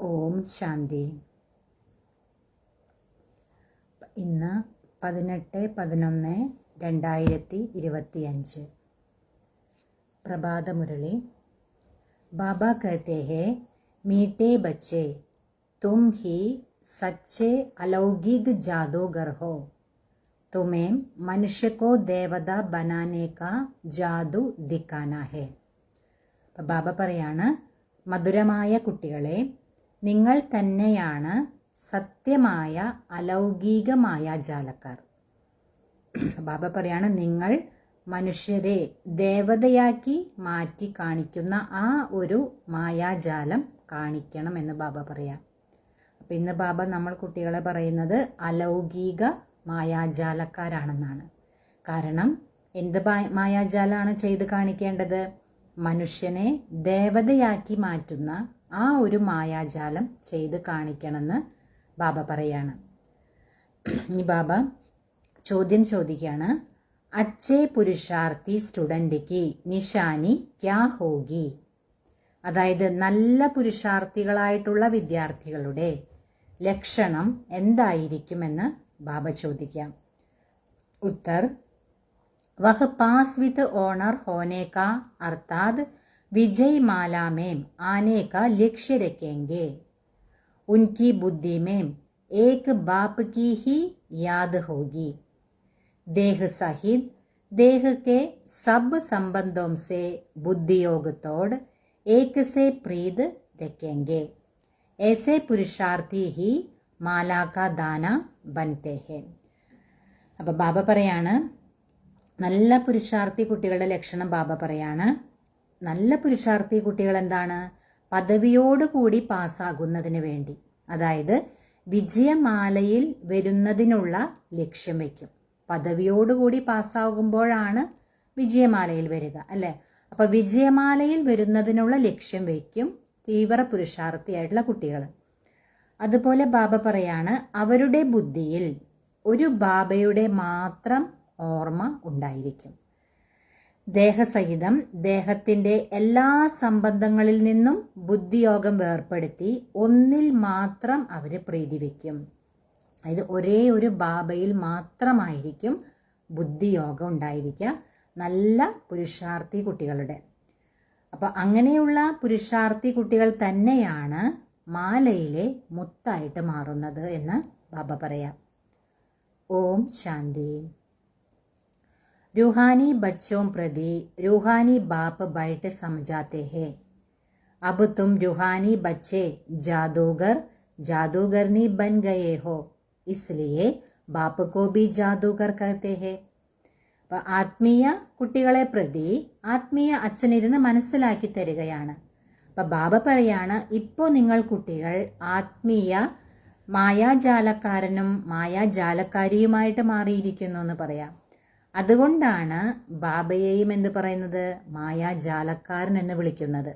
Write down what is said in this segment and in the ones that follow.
ഓം ശാന്തി. ഇന്ന് 18/11/2025 പ്രഭാതമുരളി. बाबा कहते हैं, मीठे बच्चे, तुम ही सच्चे अलौकिक जादूगर हो. तुम्हें मनुष्य को देवता बनाने का जादू दिखाना है. ബാബ പറയാണ്, മധുരമായ കുട്ടികളെ, നിങ്ങൾ തന്നെയാണ് സത്യമായ അലൗകിക മായാജാലക്കാർ. ബാബ പറയാണ്, നിങ്ങൾ മനുഷ്യരെ ദേവതയാക്കി മാറ്റി കാണിക്കുന്ന ആ ഒരു മായാജാലം കാണിക്കണമെന്ന് ബാബ പറയാം. അപ്പം ഇന്ന് ബാബ നമ്മൾ കുട്ടികളെ പറയുന്നത് അലൗകിക മായാജാലക്കാരാണെന്നാണ്. കാരണം എന്ത് മായാജാലമാണ് ചെയ്ത് കാണിക്കേണ്ടത്? മനുഷ്യനെ ദേവതയാക്കി മാറ്റുന്ന ആ ഒരു മായാജാലം ചെയ്ത് കാണിക്കണമെന്ന് ബാബ പറയാണ്. ഇനി ബാബ ചോദ്യം ചോദിക്കുകയാണ്, അച്ഛേ പുരുഷാർത്ഥി സ്റ്റുഡൻറ്റിക്ക് നിശാനി ക്യാ ഹോഗി? അതായത് നല്ല പുരുഷാർത്ഥികളായിട്ടുള്ള വിദ്യാർത്ഥികളുടെ ലക്ഷണം എന്തായിരിക്കുമെന്ന് ബാബ ചോദിക്കാം. ഉത്തർ, वह पास विद ऑनर होने का अर्थात विजय माला में आने का लक्ष्य रखेंगे. उनकी बुद्धि में एक बाप की ही याद होगी. देह सहित देह के सब संबंधों से बुद्धियोग तोड़ एक से प्रीत रखेंगे. ऐसे पुरुषार्थी ही മാലാ കാ ദാന ബൻതേ ഹെ. അപ്പോൾ ബാബ പറയാണ്, നല്ല പുരുഷാർത്ഥി കുട്ടികളുടെ ലക്ഷണം ബാബ പറയാണ്. നല്ല പുരുഷാർത്ഥി കുട്ടികൾ എന്താണ്? പദവിയോടുകൂടി പാസ്സാകുന്നതിന് വേണ്ടി, അതായത് വിജയമാലയിൽ വരുന്നതിനുള്ള ലക്ഷ്യം വയ്ക്കും. പദവിയോടുകൂടി പാസ്സാകുമ്പോഴാണ് വിജയമാലയിൽ വരിക, അല്ലേ? അപ്പോൾ വിജയമാലയിൽ വരുന്നതിനുള്ള ലക്ഷ്യം വയ്ക്കും തീവ്ര പുരുഷാർത്ഥിയായിട്ടുള്ള കുട്ടികൾ. അതുപോലെ ബാബ പറയാണ്, അവരുടെ ബുദ്ധിയിൽ ഒരു ബാബയുടെ മാത്രം ഓർമ്മ ഉണ്ടായിരിക്കും. ദേഹസഹിതം ദേഹത്തിൻ്റെ എല്ലാ സംബന്ധങ്ങളിൽ നിന്നും ബുദ്ധിയോഗം വേർപ്പെടുത്തി ഒന്നിൽ മാത്രം അവർ പ്രീതി വയ്ക്കും. അതായത് ഒരേ ഒരു ബാബയിൽ മാത്രമായിരിക്കും ബുദ്ധിയോഗം ഉണ്ടായിരിക്കുക നല്ല പുരുഷാർത്ഥി കുട്ടികളുടെ. അപ്പം അങ്ങനെയുള്ള പുരുഷാർത്ഥി കുട്ടികൾ തന്നെയാണ് മാലയിലെ മുത്തായിട്ട് മാറുന്നത് എന്ന് ബാബ പറയാം. ഓം ശാന്തി. रूहानी बच्चों प्रति रूहानी बाप बैठ समझाते हैं. अब तुम रूहानी बच्चे जादूगरनी बन गए हो, इसलिए बाप को भी जादूगर कहते हैं. അപ്പോൾ ആത്മീയ കുട്ടികളെ പ്രതി ആത്മീയ അച്ഛനിരുന്ന് മനസ്സിലാക്കി തരികയാണ്. അപ്പം ബാബ പറയാണ്, ഇപ്പോൾ നിങ്ങൾ കുട്ടികൾ ആത്മീയ മായാജാലക്കാരനും മായാജാലക്കാരിയുമായിട്ട് മാറിയിരിക്കുന്നു എന്ന് പറയാം. അതുകൊണ്ടാണ് ബാബയെയും എന്ത് പറയുന്നത്? മായാജാലക്കാരൻ എന്ന് വിളിക്കുന്നത്.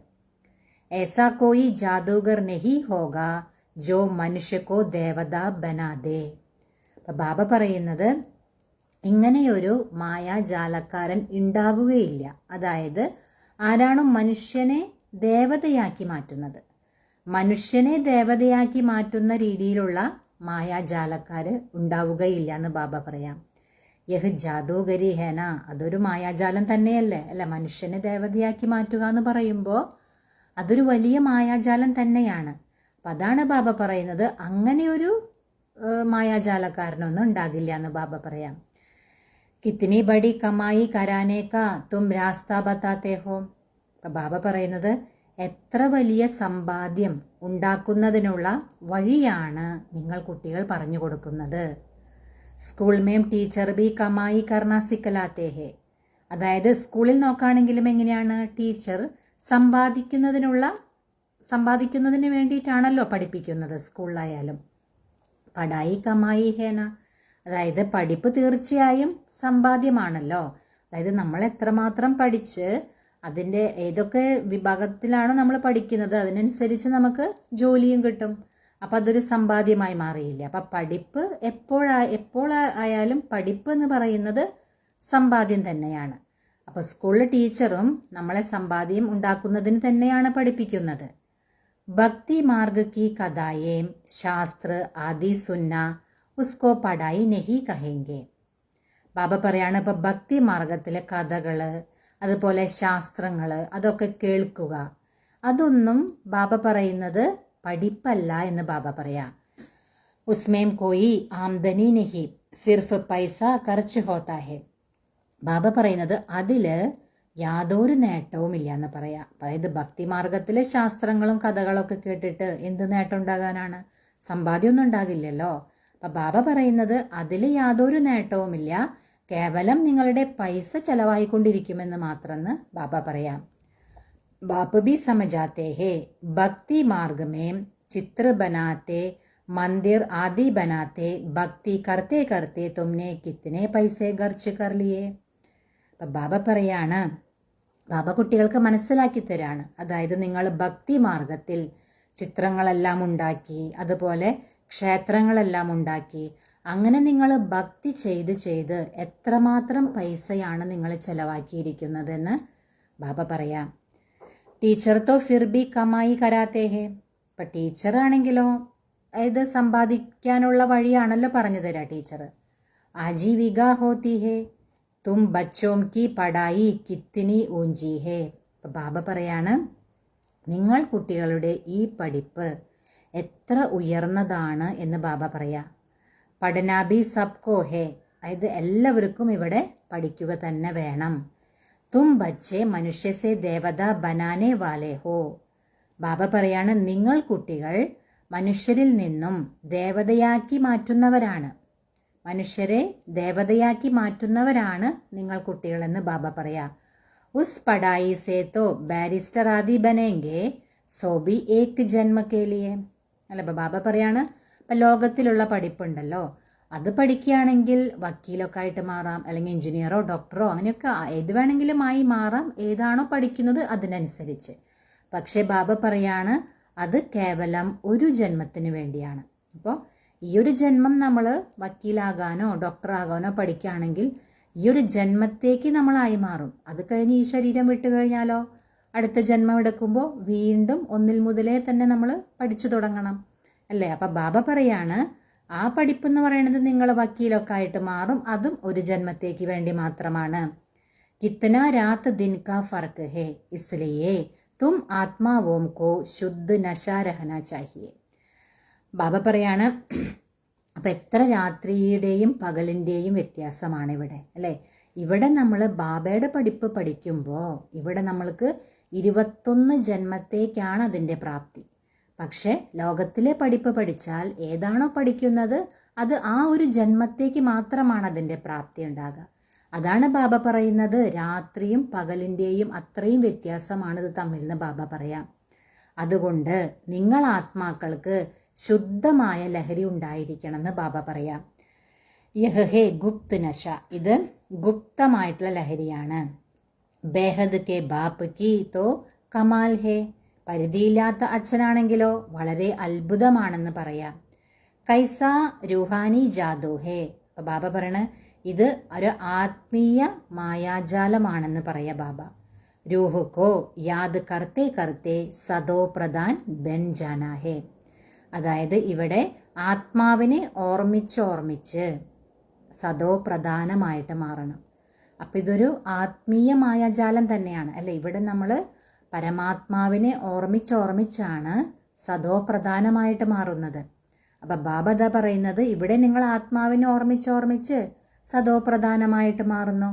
ऐसा कोई जादूगर नहीं होगा जो मनुष्य को देवता बना दे. അപ്പം ബാബ പറയുന്നത്, ഇങ്ങനെയൊരു മായാജാലക്കാരൻ ഉണ്ടാകുകയില്ല. അതായത് ആരാണോ മനുഷ്യനെ ദേവതയാക്കി മാറ്റുന്നത്, മനുഷ്യനെ ദേവതയാക്കി മാറ്റുന്ന രീതിയിലുള്ള മായാജാലക്കാർ ഉണ്ടാവുകയില്ല എന്ന് ബാബ പറയാം. യഹ് ജാദൂഗരി ഹേന, അതൊരു മായാജാലം തന്നെയല്ലേ, അല്ല? മനുഷ്യനെ ദേവതയാക്കി മാറ്റുക എന്ന് പറയുമ്പോൾ അതൊരു വലിയ മായാജാലം തന്നെയാണ്. അപ്പം അതാണ് ബാബ പറയുന്നത്, അങ്ങനെയൊരു മായാജാലക്കാരനൊന്നും ഉണ്ടാകില്ല എന്ന് ബാബ പറയാം. കിത്നി ബഡി കമായി കരാനേക്ക തും രാസ്ത ബത്താത്തേ ഹോ. അപ്പം ബാബ പറയുന്നത്, എത്ര വലിയ സമ്പാദ്യം ഉണ്ടാക്കുന്നതിനുള്ള വഴിയാണ് നിങ്ങൾ കുട്ടികൾ പറഞ്ഞു കൊടുക്കുന്നത്. സ്കൂൾ മേം ടീച്ചർ ബി കമായി കർണ സിക്കലാത്തേ ഹെ. അതായത് സ്കൂളിൽ നോക്കുകയാണെങ്കിലും എങ്ങനെയാണ്? ടീച്ചർ സമ്പാദിക്കുന്നതിന് വേണ്ടിയിട്ടാണല്ലോ പഠിപ്പിക്കുന്നത് സ്കൂളിലായാലും. പഠായി കമായി ഹേന, അതായത് പഠിപ്പ് തീർച്ചയായും സമ്പാദ്യമാണല്ലോ. അതായത് നമ്മൾ എത്രമാത്രം പഠിച്ച് അതിൻ്റെ ഏതൊക്കെ വിഭാഗത്തിലാണോ നമ്മൾ പഠിക്കുന്നത് അതിനനുസരിച്ച് നമുക്ക് ജോലിയും കിട്ടും. അപ്പം അതൊരു സമ്പാദ്യമായി മാറിയില്ല. അപ്പം പഠിപ്പ് എപ്പോഴായാലും പഠിപ്പ് എന്ന് പറയുന്നത് സമ്പാദ്യം തന്നെയാണ്. അപ്പോൾ സ്കൂളിലെ ടീച്ചറും നമ്മളെ സമ്പാദ്യം ഉണ്ടാക്കുന്നതിന് തന്നെയാണ് പഠിപ്പിക്കുന്നത്. ഭക്തി മാർഗ് കി കഥായേം ശാസ്ത്ര ആദി സുന്ന ഉസ്കോ പഠായി നെഹി കഹേങ്കെ. ബാബ പറയാണ്, ഇപ്പം ഭക്തി മാർഗത്തിലെ കഥകൾ അതുപോലെ ശാസ്ത്രങ്ങൾ അതൊക്കെ കേൾക്കുക, അതൊന്നും ബാബ പറയുന്നത് പഠിപ്പല്ല എന്ന് ബാബ പറയാം. ഉസ്മേം കോയി ആംദനി നെഹി സിർഫ് പൈസ ഖർച്ച് ഹോത്താ ഹെ. ബാബ പറയുന്നത് അതിൽ യാതൊരു നേട്ടവുമില്ല എന്ന് പറയാം. അതായത് ഭക്തിമാർഗത്തിലെ ശാസ്ത്രങ്ങളും കഥകളൊക്കെ കേട്ടിട്ട് എന്ത് നേട്ടം ഉണ്ടാകാനാണ്? സമ്പാദ്യമൊന്നും ഉണ്ടാകില്ലല്ലോ. അപ്പം ബാബ പറയുന്നത് അതിൽ യാതൊരു നേട്ടവുമില്ല, കേവലം നിങ്ങളുടെ പൈസ ചെലവായിക്കൊണ്ടിരിക്കുമെന്ന് മാത്രമെന്ന് ബാബ പറയാം. बाप भी समझाते हैं भक्ति मार्ग में चित्र बनाते मंदिर आदि बनाते भक्ति करते करते तुमने कितने पैसे खर्च कर लिए. അപ്പം ബാബ പറയാണ്, ബാബ കുട്ടികൾക്ക് മനസ്സിലാക്കി തരാണ്. അതായത് നിങ്ങൾ ഭക്തി മാർഗത്തിൽ ചിത്രങ്ങളെല്ലാം ഉണ്ടാക്കി അതുപോലെ ക്ഷേത്രങ്ങളെല്ലാം ഉണ്ടാക്കി അങ്ങനെ നിങ്ങൾ ഭക്തി ചെയ്ത് എത്രമാത്രം പൈസയാണ് നിങ്ങൾ ചെലവാക്കിയിരിക്കുന്നതെന്ന് ബാബ പറയാം. ടീച്ചർ തോ ഫിർ ബി കമായി കരാത്തേ ഹെ. ഇപ്പം ടീച്ചറാണെങ്കിലോ ഇത് സമ്പാദിക്കാനുള്ള വഴിയാണല്ലോ പറഞ്ഞു തരാം ടീച്ചർ. ആജീവിക ഹോത്തി ഹെ തും ബച്ചോം കി പഠായി കിത്തിനി ഊഞ്ചി ഹെ. അപ്പം ബാബ പറയാണ്, നിങ്ങൾ കുട്ടികളുടെ ഈ പഠിപ്പ് എത്ര ഉയർന്നതാണ് എന്ന് ബാബ പറയാ. പഠനാഭി സബ്കോ ഹേ, അതായത് എല്ലാവർക്കും ഇവിടെ പഠിക്കുക തന്നെ വേണം. തും ബച്ചെ മനുഷ്യസെ ദേവത ബനാനെ വാലേ ഹോ. ബാബ പറയാണ്, നിങ്ങൾ കുട്ടികൾ മനുഷ്യരിൽ നിന്നും ദേവതയാക്കി മാറ്റുന്നവരാണ്. മനുഷ്യരെ ദേവതയാക്കി മാറ്റുന്നവരാണ് നിങ്ങൾ കുട്ടികളെന്ന് ബാബ പറയാ. ഉസ് പഠായി സേ തോ ബാരിസ്റ്റർ ആദി ബനേങ്കെ സോബി ഏക് ജന്മ കേലിയെ. അല്ല, ബാബ പറയാണ്, ഇപ്പം ലോകത്തിലുള്ള പഠിപ്പുണ്ടല്ലോ, അത് പഠിക്കുകയാണെങ്കിൽ വക്കീലൊക്കെ ആയിട്ട് മാറാം, അല്ലെങ്കിൽ എഞ്ചിനീയറോ ഡോക്ടറോ അങ്ങനെയൊക്കെ ഏത് വേണമെങ്കിലും ആയി മാറാം, ഏതാണോ പഠിക്കുന്നത് അതിനനുസരിച്ച്. പക്ഷേ ബാബ പറയാണ്, അത് കേവലം ഒരു ജന്മത്തിന് വേണ്ടിയാണ്. അപ്പോൾ ഈ ഒരു ജന്മം നമ്മൾ വക്കീലാകാനോ ഡോക്ടറാകാനോ പഠിക്കുകയാണെങ്കിൽ ഈ ഒരു ജന്മത്തേക്ക് നമ്മളായി മാറും. അത് കഴിഞ്ഞ് ഈ ശരീരം വിട്ടു കഴിഞ്ഞാലോ അടുത്ത ജന്മം എടുക്കുമ്പോൾ വീണ്ടും ഒന്നിൽ മുതലേ തന്നെ നമ്മൾ പഠിച്ചു തുടങ്ങണം അല്ലേ. അപ്പം ബാബ പറയാണ്, ആ പഠിപ്പെന്ന് പറയുന്നത് നിങ്ങൾ വക്കീലൊക്കെ ആയിട്ട് മാറും, അതും ഒരു ജന്മത്തേക്ക് വേണ്ടി മാത്രമാണ്. കിത്തന രാത് ദിൻ കാ ഫർക്ക് ഹേ, ഇസ്ലിയേ തും ആത്മാവോം കോ ശുദ്ധ നശാ രഹന ചാഹിയേ. ബാബ പറയാണ്, അപ്പം എത്ര രാത്രിയുടെയും പകലിൻ്റെയും വ്യത്യാസമാണ് ഇവിടെ അല്ലേ. ഇവിടെ നമ്മൾ ബാബയുടെ പഠിപ്പ് പഠിക്കുമ്പോൾ ഇവിടെ നമ്മൾക്ക് 21 ജന്മത്തേക്കാണ് അതിൻ്റെ പ്രാപ്തി. പക്ഷെ ലോകത്തിലെ പഠിപ്പ് പഠിച്ചാൽ ഏതാണോ പഠിക്കുന്നത് അത് ആ ഒരു ജന്മത്തേക്ക് മാത്രമാണ് അതിൻ്റെ പ്രാപ്തി ഉണ്ടാകുക. അതാണ് ബാബ പറയുന്നത്, രാത്രിയും പകലിൻ്റെയും അത്രയും വ്യത്യാസമാണിത് തമ്മിൽ നിന്ന് ബാബ പറയാം. അതുകൊണ്ട് നിങ്ങൾ ആത്മാക്കൾക്ക് ശുദ്ധമായ ലഹരി ഉണ്ടായിരിക്കണമെന്ന് ബാബ പറയാം. യഹ് ഹേ ഗുപ്ത് നശ, ഇത് ഗുപ്തമായിട്ടുള്ള ലഹരിയാണ്. ബേഹദ് കെ ബാപ്പ് കി തോ കമാൽ ഹേ, പരിധിയില്ലാത്ത അച്ഛനാണെങ്കിലോ വളരെ അത്ഭുതമാണെന്ന് പറയാം. കൈസ രൂഹാനി ജാദു ഹേ, അപ്പൊ ബാബ പറയണ ഇത് ഒരു ആത്മീയ മായാജാലമാണെന്ന് പറയാ ബാബ. രൂഹ് കോ യാദ് കർത്തെ കർത്തെ സദോ പ്രധാൻ ബൻ ജാനാ ഹേ, അതായത് ഇവിടെ ആത്മാവിനെ ഓർമ്മിച്ച് സദോ പ്രധാനമായിട്ട് മാറണം. അപ്പം ഇതൊരു ആത്മീയ മായാജാലം തന്നെയാണ് അല്ലെ. ഇവിടെ നമ്മൾ പരമാത്മാവിനെ ഓർമ്മിച്ചാണ് സദോ പ്രധാനമായിട്ട് മാറുന്നത്. അപ്പം ബാബ ദാ പറയുന്നത്, ഇവിടെ നിങ്ങൾ ആത്മാവിനെ ഓർമ്മിച്ച് സദോ പ്രധാനമായിട്ട് മാറുന്നു.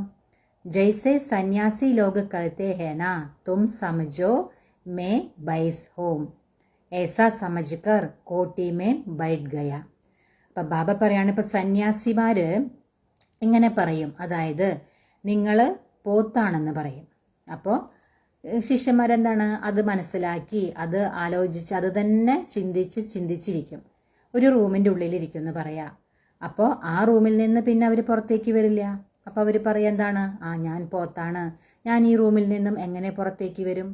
ജൈസെ സന്യാസി ലോക കഹത്തെ ഹേന തും സമझो मैं बैस ഹോം, ऐसा समझकर കോട്ടി മേ ബൈഠ് ഗയ. അപ്പം ബാബ പറയാണ്, ഇപ്പം സന്യാസിമാര് ഇങ്ങനെ പറയും, അതായത് നിങ്ങൾ പോത്താണെന്ന് പറയും. അപ്പോൾ ശിഷ്യന്മാരെന്താണ് അത് മനസ്സിലാക്കി അത് ആലോചിച്ച് അത് തന്നെ ചിന്തിച്ചിരിക്കും. ഒരു റൂമിൻ്റെ ഉള്ളിലിരിക്കും എന്ന് പറയാം. അപ്പോൾ ആ റൂമിൽ നിന്ന് പിന്നെ അവർ പുറത്തേക്ക് വരില്ല. അപ്പോൾ അവർ പറയാം എന്താണ്, ഞാൻ പോത്താണ്, ഞാൻ ഈ റൂമിൽ നിന്നും എങ്ങനെ പുറത്തേക്ക് വരും.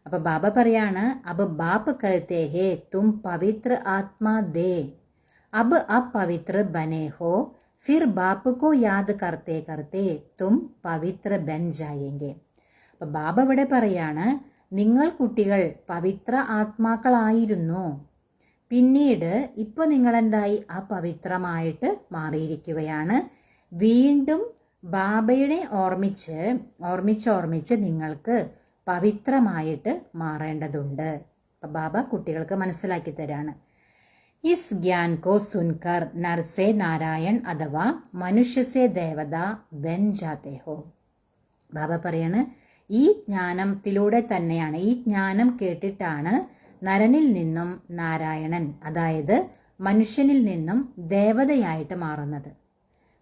അപ്പോൾ ബാബ പറയാണ്, അബ് ബാപ്പ് കഹത്തെ ഹേ തും പവിത്ര ആത്മാ ദേ, അബ് പവിത്ര ബനെ ഹോ, ഫിർ ബാപ്പ് കോ യാദ് കർത്തെ കർത്തെ തും പവിത്ര ബൻ ജായേങ്കെ. അപ്പം ബാബ ഇവിടെ പറയാണ്, നിങ്ങൾ കുട്ടികൾ പവിത്ര ആത്മാക്കളായിരുന്നു, പിന്നീട് ഇപ്പോൾ നിങ്ങളെന്തായി അപവിത്രമായിട്ട് മാറിയിരിക്കുകയാണ്. വീണ്ടും ബാബയുടെ ഓർമ്മിച്ച് നിങ്ങൾക്ക് പവിത്രമായിട്ട് മാറേണ്ടതുണ്ട്. അപ്പം ബാബ കുട്ടികൾക്ക് മനസ്സിലാക്കി തരാണ്. ഇസ് ജ്ഞാൻ കോ സുൻകർ നർസെ നാരായൺ അഥവാ മനുഷ്യസെ ദേവത ബൻ ജാത്തെ ഹോ. ബാബ പറയാണ്, ഈ ജ്ഞാനത്തിലൂടെ തന്നെയാണ്, ഈ ജ്ഞാനം കേട്ടിട്ടാണ് നരനിൽ നിന്നും നാരായണൻ, അതായത് മനുഷ്യനിൽ നിന്നും ദേവതയായിട്ട് മാറുന്നത്.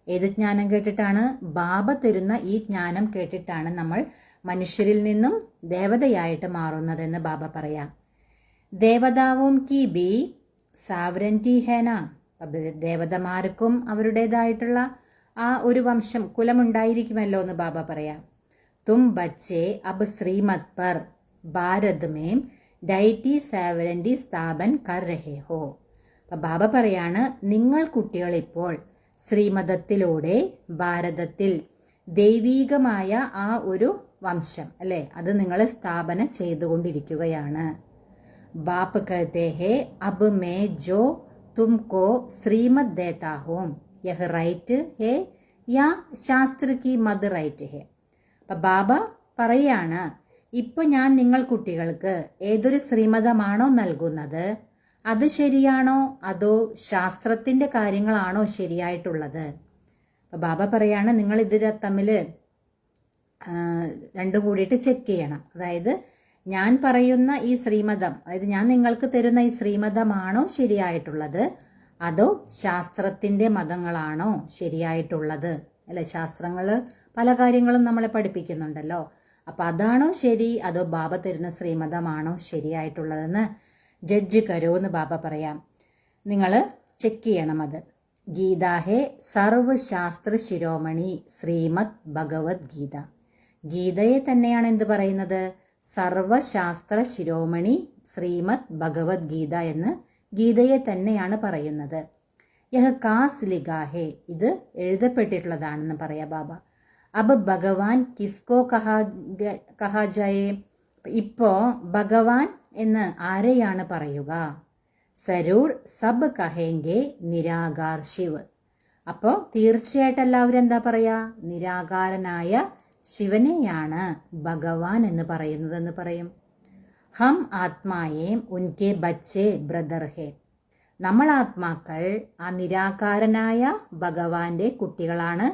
ഏത് ജ്ഞാനം കേട്ടിട്ടാണ്? ബാബ തരുന്ന ഈ ജ്ഞാനം കേട്ടിട്ടാണ് നമ്മൾ മനുഷ്യരിൽ നിന്നും ദേവതയായിട്ട് മാറുന്നതെന്ന് ബാബ പറയാം. ദേവതാവും കി ബി സാവരൻറ്റി ഹേന, ദേവതമാർക്കും അവരുടേതായിട്ടുള്ള ആ ഒരു വംശം കുലമുണ്ടായിരിക്കുമല്ലോ എന്ന് ബാബ പറയാം. തും ബച്ചെ അബ് ശ്രീമത് പർ ഭാരത് മേം ഡൈറ്റി സാവരൻറ്റി സ്ഥാപൻ കർ രഹേ ഹോ. അപ്പം ബാബ പറയാണ്, നിങ്ങൾ കുട്ടികൾ ഇപ്പോൾ ശ്രീമതത്തിലൂടെ ഭാരതത്തിൽ ദൈവീകമായ ആ ഒരു വംശം അല്ലേ, അത് നിങ്ങൾ സ്ഥാപന ചെയ്തുകൊണ്ടിരിക്കുകയാണ്. ബാപ്പ് കഹത്തെ ഹേ അബ് മേ ജോ തുംകോ ശ്രീമത് ദേതാ ഹൂം, യഹ് റൈറ്റ് ഹേ യാ ശാസ്ത്ര കി മത് റൈറ്റ് ഹേ. അപ്പം ബാബ പറയാണ്, ഇപ്പൊ ഞാൻ നിങ്ങൾ കുട്ടികൾക്ക് ഏതൊരു ശ്രീമതമാണോ നൽകുന്നത് അത് ശരിയാണോ അതോ ശാസ്ത്രത്തിൻ്റെ കാര്യങ്ങളാണോ ശരിയായിട്ടുള്ളത്? അപ്പോൾ ബാബ പറയാണ് നിങ്ങൾ ഇത് തമ്മിൽ രണ്ടും കൂടിയിട്ട് ചെക്ക് ചെയ്യണം. അതായത് ഞാൻ പറയുന്ന ഈ ശ്രീമതം, അതായത് ഞാൻ നിങ്ങൾക്ക് തരുന്ന ഈ ശ്രീമതമാണോ ശരിയായിട്ടുള്ളത് അതോ ശാസ്ത്രത്തിൻ്റെ മതങ്ങളാണോ ശരിയായിട്ടുള്ളത്? അല്ലെ, ശാസ്ത്രങ്ങൾ പല കാര്യങ്ങളും നമ്മളെ പഠിപ്പിക്കുന്നുണ്ടല്ലോ. അപ്പം അതാണോ ശരി അതോ ബാബ തരുന്ന ശ്രീമതമാണോ ശരിയായിട്ടുള്ളതെന്ന് ജഡ്ജ് കരോ എന്ന് ബാബ പറയാം. നിങ്ങൾ ചെക്ക് ചെയ്യണം അത്. ഗീത ഹേ സർവശാസ്ത്ര ശിരോമണി ശ്രീമദ് ഭഗവത്ഗീത. ഗീതയെ തന്നെയാണ് എന്ത് പറയുന്നത്? സർവശാസ്ത്ര ശിരോമണി ശ്രീമദ് ഭഗവത്ഗീത എന്ന് ഗീതയെ തന്നെയാണ് പറയുന്നത്. യഹ് കാസ് ലിഖാ ഹേ, ഇത് എഴുതപ്പെട്ടിട്ടുള്ളതാണെന്ന് പറയാ ബാബ. അബ് ഭഗവാൻ കിസ്കോ കഹാ ജായേ, ഇപ്പോ ഭഗവാൻ എന്ന് ആരെയാണ് പറയുക? സരൂർ സബ് കഹേങ്കെ നിരാകാർ ശിവ്. അപ്പോൾ തീർച്ചയായിട്ടും എല്ലാവരും എന്താ പറയാ? നിരാകാരനായ ശിവനെയാണ് ഭഗവാൻ എന്ന് പറയുന്നതെന്ന് പറയും. ഹം ആത്മായേം ഉൻകെ ബച്ചേ ബ്രദർ ഹേ, നമ്മൾ ആത്മാക്കൾ ആ നിരാകാരനായ ഭഗവാന്റെ കുട്ടികളാണ്,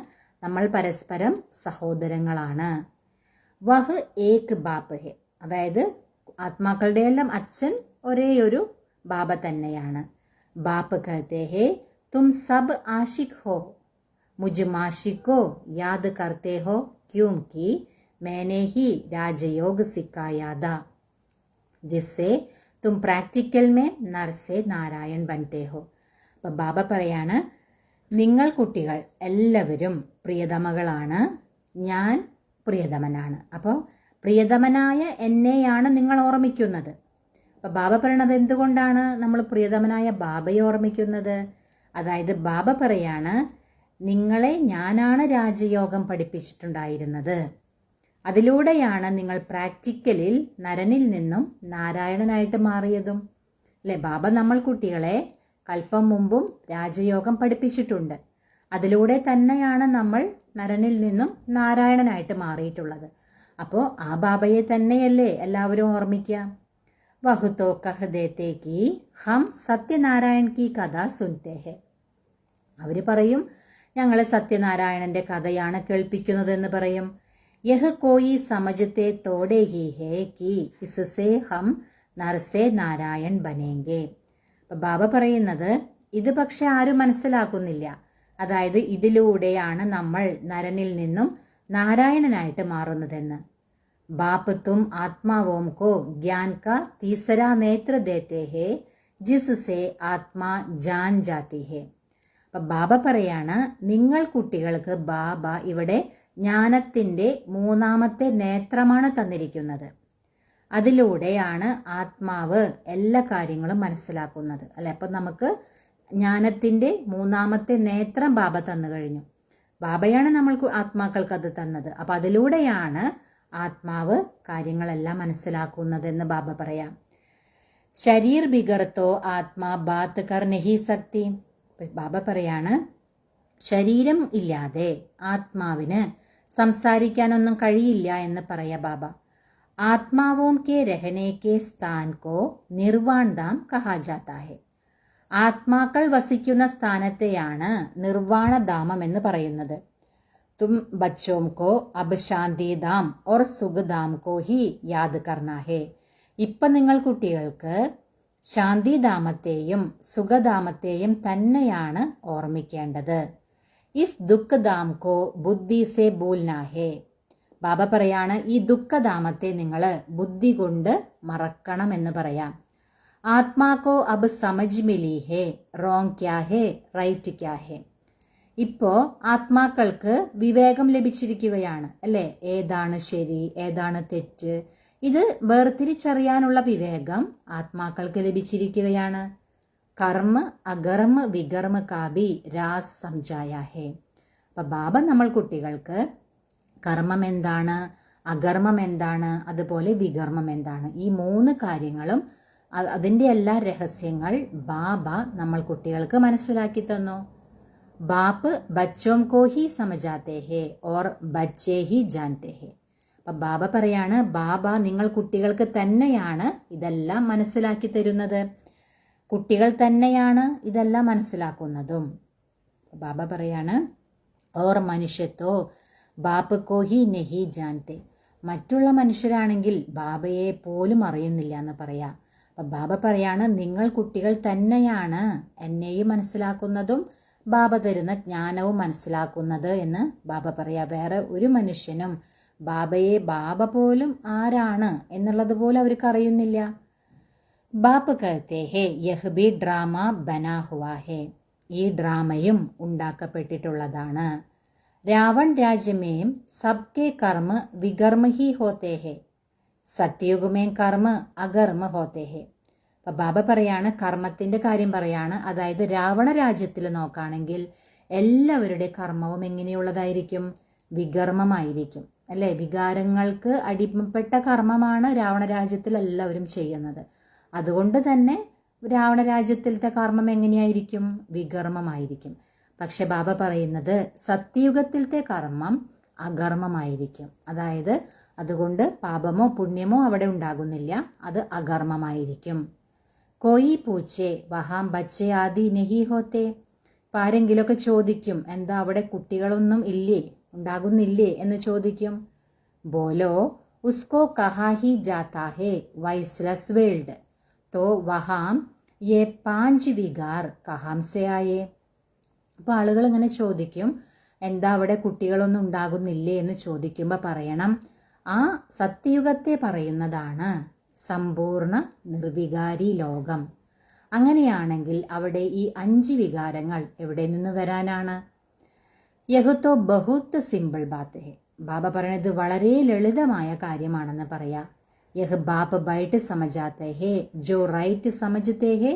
നമ്മൾ പരസ്പരം സഹോദരങ്ങളാണ്. വഹ് ഏക് ബാപ്പ് ഹേ, അതായത് ആത്മാക്കളുടെ എല്ലാം അച്ഛൻ ഒരേ ഒരു ബാബ തന്നെയാണ്. ബാപ്പ് കഹത്തെ ഹേ തും സബ് ആഷിഖ് ഹോ, മുझ മാഷിക്കോ യാദ് കർത്തെ ഹോ ക്യൂംകി मैंने ही राजयोग सिखाया था जिससे तुम प्रैक्टिकल में नर से नारायण बनते हो. അപ്പം ബാബ പറയാണ്, നിങ്ങൾ കുട്ടികൾ എല്ലാവരും പ്രിയതമകളാണ്, ഞാൻ പ്രിയതമനാണ്. അപ്പോൾ പ്രിയതമനായ എന്നെയാണ് നിങ്ങൾ ഓർമ്മിക്കുന്നത്. അപ്പം ബാബ പറയണത് എന്തുകൊണ്ടാണ് നമ്മൾ പ്രിയതമനായ ബാബയെ ഓർമ്മിക്കുന്നത്? അതായത് ബാബ പറയാണ്, നിങ്ങളെ ഞാനാണ് രാജയോഗം പഠിപ്പിച്ചിട്ടുണ്ടായിരുന്നത്. അതിലൂടെയാണ് നിങ്ങൾ പ്രാക്ടിക്കലിൽ നരനിൽ നിന്നും നാരായണനായിട്ട് മാറിയതും. അല്ലെ, ബാബ നമ്മൾ കുട്ടികളെ കൽപ്പം മുമ്പും രാജയോഗം പഠിപ്പിച്ചിട്ടുണ്ട്. അതിലൂടെ തന്നെയാണ് നമ്മൾ നരനിൽ നിന്നും നാരായണനായിട്ട് മാറിയിട്ടുള്ളത്. അപ്പോൾ ആ ബാബയെ തന്നെയല്ലേ എല്ലാവരും ഓർമ്മിക്കുക. വഹുതോ കഹ് ദേത്തെ കി ഹം സത്യനാരായൺ കി കഥ സുൻതേ ഹെ. അവർ പറയും, ഞങ്ങൾ സത്യനാരായണന്റെ കഥയാണ് കേൾപ്പിക്കുന്നതെന്ന് പറയും. യഹ് കോയി സമജത്തെ തോടെ ഹി ഹേ കി ഇസ്സേ ഹം നർസേ നാരായൺ ബനേങ്കെ. അപ്പം ബാബ പറയുന്നത്, ഇത് പക്ഷെ ആരും മനസ്സിലാക്കുന്നില്ല. അതായത് ഇതിലൂടെയാണ് നമ്മൾ നരനിൽ നിന്നും നാരായണനായിട്ട് മാറുന്നതെന്ന്. ബാപ്പ് തും ആത്മാവോം കോ ജ്ഞാൻ കാ തീസരാ നേത്ര ദേത്തെ ഹേ ജിസ്സേ ആത്മാ ജാൻ ജാതി ഹേ. അപ്പം ബാബ പറയാണ്, നിങ്ങൾ കുട്ടികൾക്ക് ബാബ ഇവിടെ ജ്ഞാനത്തിൻ്റെ മൂന്നാമത്തെ നേത്രമാണ് തന്നിരിക്കുന്നത്. അതിലൂടെയാണ് ആത്മാവ് എല്ലാ കാര്യങ്ങളും മനസ്സിലാക്കുന്നത്. അല്ലെ, അപ്പം നമുക്ക് ജ്ഞാനത്തിൻ്റെ മൂന്നാമത്തെ നേത്രം ബാബ തന്നു കഴിഞ്ഞു. ബാബയാണ് നമ്മൾക്ക് ആത്മാക്കൾക്ക് അത് തന്നത്. അപ്പം അതിലൂടെയാണ് ആത്മാവ് കാര്യങ്ങളെല്ലാം മനസ്സിലാക്കുന്നതെന്ന് ബാബ പറയാം. ശരീർ ബിഗർത്തോ ആത്മാ ബാത്ത് കർ നഹി സക്തി. ബാബ പറയാണ്, ശരീരം ഇല്ലാതെ ആത്മാവിന് സംസാരിക്കാനൊന്നും കഴിയില്ല എന്ന് പറയാ ബാബ. ആത്മാവോം കെ രഹനെ കെ സ്ഥാൻ കോ നിർവാൺ ധാം കഹാ ജാതാ ഹെ. ആത്മാക്കൾ വസിക്കുന്ന സ്ഥാനത്തെയാണ് നിർവാണധാമം എന്ന് പറയുന്നത്. തും ബച്ചോം കോ അബ് ശാന്തിധാം ഓർ സുഖധാം കോ ഹി യാദ് കർണാ ഹെ. ഇപ്പം നിങ്ങൾ കുട്ടികൾക്ക് ശാന്തിധാമത്തെയും സുഖധാമത്തെയും തന്നെയാണ് ഓർമ്മിക്കേണ്ടത്. ഇസ് ദുഃഖധാം കോ ബുദ്ധി സെ ഭൂൽനാ ഹേ. ബാബ പറയാണ്, ഈ ദുഃഖധാമത്തെ നിങ്ങൾ ബുദ്ധി കൊണ്ട് മറക്കണം എന്ന് പറയാം. ആത്മാക്കോ അബ് സമജ് മിലി ഹേ റോങ് ക്യാ ഹേ റൈറ്റ് ക്യാ ഹേ. ഇപ്പോൾ ആത്മാക്കൾക്ക് വിവേകം ലഭിച്ചിരിക്കുകയാണ്, അല്ലേ? ഏതാണ് ശരി, ഏതാണ് തെറ്റ്, ഇത് വേർതിരിച്ചറിയാനുള്ള വിവേകം ആത്മാക്കൾക്ക് ലഭിച്ചിരിക്കുകയാണ്. കർമ്മ അകർമ്മ വികർമ്മ കാബി രാസ് സംജായ ഹേ. അപ്പം ബാബ നമ്മൾ കുട്ടികൾക്ക് കർമ്മം എന്താണ്, അകർമ്മം എന്താണ്, അതുപോലെ വികർമ്മം എന്താണ്, ഈ മൂന്ന് കാര്യങ്ങളും അതിൻ്റെ എല്ലാ രഹസ്യങ്ങൾ ബാബ നമ്മൾ കുട്ടികൾക്ക് മനസ്സിലാക്കി തന്നു. ബാപ്പ് ബച്ചോം കോ ഹി സമജാത്തെ ഹേ ഓർ ബച്ചേ ഹി ജാൻത്തെ ഹേ. അപ്പം ബാബ പറയാണ്, ബാബ നിങ്ങൾ കുട്ടികൾക്ക് തന്നെയാണ് ഇതെല്ലാം മനസ്സിലാക്കി തരുന്നത്. കുട്ടികൾ തന്നെയാണ് ഇതെല്ലാം മനസ്സിലാക്കുന്നതും. ബാബ പറയാണ് ഓർ മനുഷ്യത്തോ ബാപ്പ് കോ ഹി നഹി ജാൻതെ. മറ്റുള്ള മനുഷ്യരാണെങ്കിൽ ബാബയെ പോലും അറിയുന്നില്ല എന്ന് പറയാം. അപ്പം ബാബ പറയാണ് നിങ്ങൾ കുട്ടികൾ തന്നെയാണ് എന്നെയും മനസ്സിലാക്കുന്നതും ബാബ തരുന്ന ജ്ഞാനവും മനസ്സിലാക്കുന്നത് എന്ന് ബാബ പറയാ. വേറെ ഒരു മനുഷ്യനും ബാബയെ ബാബ പോലും ആരാണ് എന്നുള്ളത് പോലും അവർക്ക് അറിയുന്നില്ല. ബാപ്പ് കഹത്തെ ഹേ യഹ് ബി ഡ്രാമ ബനാ ഹുവാ ഹേ. ഈ ഡ്രാമയും ഉണ്ടാക്കപ്പെട്ടിട്ടുള്ളതാണ്. രാവൺ രാജ്യമേം സബ്കെ കർമ്മ വികർമ്മ ഹി ഹോത്തെ ഹേ, സത്യയുഗമേം കർമ്മ അകർമ്മ ഹോത്തെ ഹേ. അപ്പൊ ബാബ പറയാണ്, കർമ്മത്തിന്റെ കാര്യം പറയാണ്. അതായത് രാവണ രാജ്യത്തിൽ നോക്കുകയാണെങ്കിൽ എല്ലാവരുടെ കർമ്മവും എങ്ങനെയുള്ളതായിരിക്കും? വികർമ്മമായിരിക്കും അല്ലെ. വികാരങ്ങൾക്ക് അടിമപ്പെട്ട കർമ്മമാണ് രാവണ രാജ്യത്തിൽ എല്ലാവരും ചെയ്യുന്നത്. അതുകൊണ്ട് തന്നെ രാവണ രാജ്യത്തിലത്തെ കർമ്മം എങ്ങനെയായിരിക്കും? വികർമ്മമായിരിക്കും. പക്ഷെ ബാബ പറയുന്നത് സത്യയുഗത്തിലത്തെ കർമ്മം അകർമ്മമായിരിക്കും. അതായത് അതുകൊണ്ട് പാപമോ പുണ്യമോ അവിടെ ഉണ്ടാകുന്നില്ല, അത് അകർമ്മമായിരിക്കും. കോയി പൂച്ചേ വഹാം ബച്ചേ ആദി നഹി ഹോത്തെ. ഇപ്പം ആരെങ്കിലുമൊക്കെ ചോദിക്കും, എന്താ അവിടെ കുട്ടികളൊന്നും ഇല്ലേ, ഉണ്ടാകുന്നില്ലേ എന്ന് ചോദിക്കും. ബോലോ ഉസ്കോ കഹാ ഹി ജാതാ ഹേ വൈസ്ലസ് വേൾഡ് തോ വഹാം യെ 5 വികാർ കഹാം സെ ആയേ. അപ്പോൾ ആളുകൾ ഇങ്ങനെ ചോദിക്കും, എന്താ അവിടെ കുട്ടികളൊന്നും ഉണ്ടാകുന്നില്ലേ എന്ന് ചോദിക്കുമ്പോൾ പറയണം, ആ സത്യയുഗത്തെ പറയുന്നതാണ് സമ്പൂർണ്ണ നിർവികാരി ലോകം. അങ്ങനെയാണെങ്കിൽ അവിടെ ഈ 5 വികാരങ്ങൾ എവിടെ നിന്ന് വരാനാണ്? യഹുത്തോ ബഹുത്ത് സിമ്പിൾ ബാത്ത് ഹെ. ബാബ പറയുന്നത് വളരെ ലളിതമായ കാര്യമാണെന്ന് പറയാ. യഹ് ബാപ്പ് ബൈറ്റ് സമജാത്തെ ഹേ, ജോ റൈറ്റ് സമജത്തെ ഹേ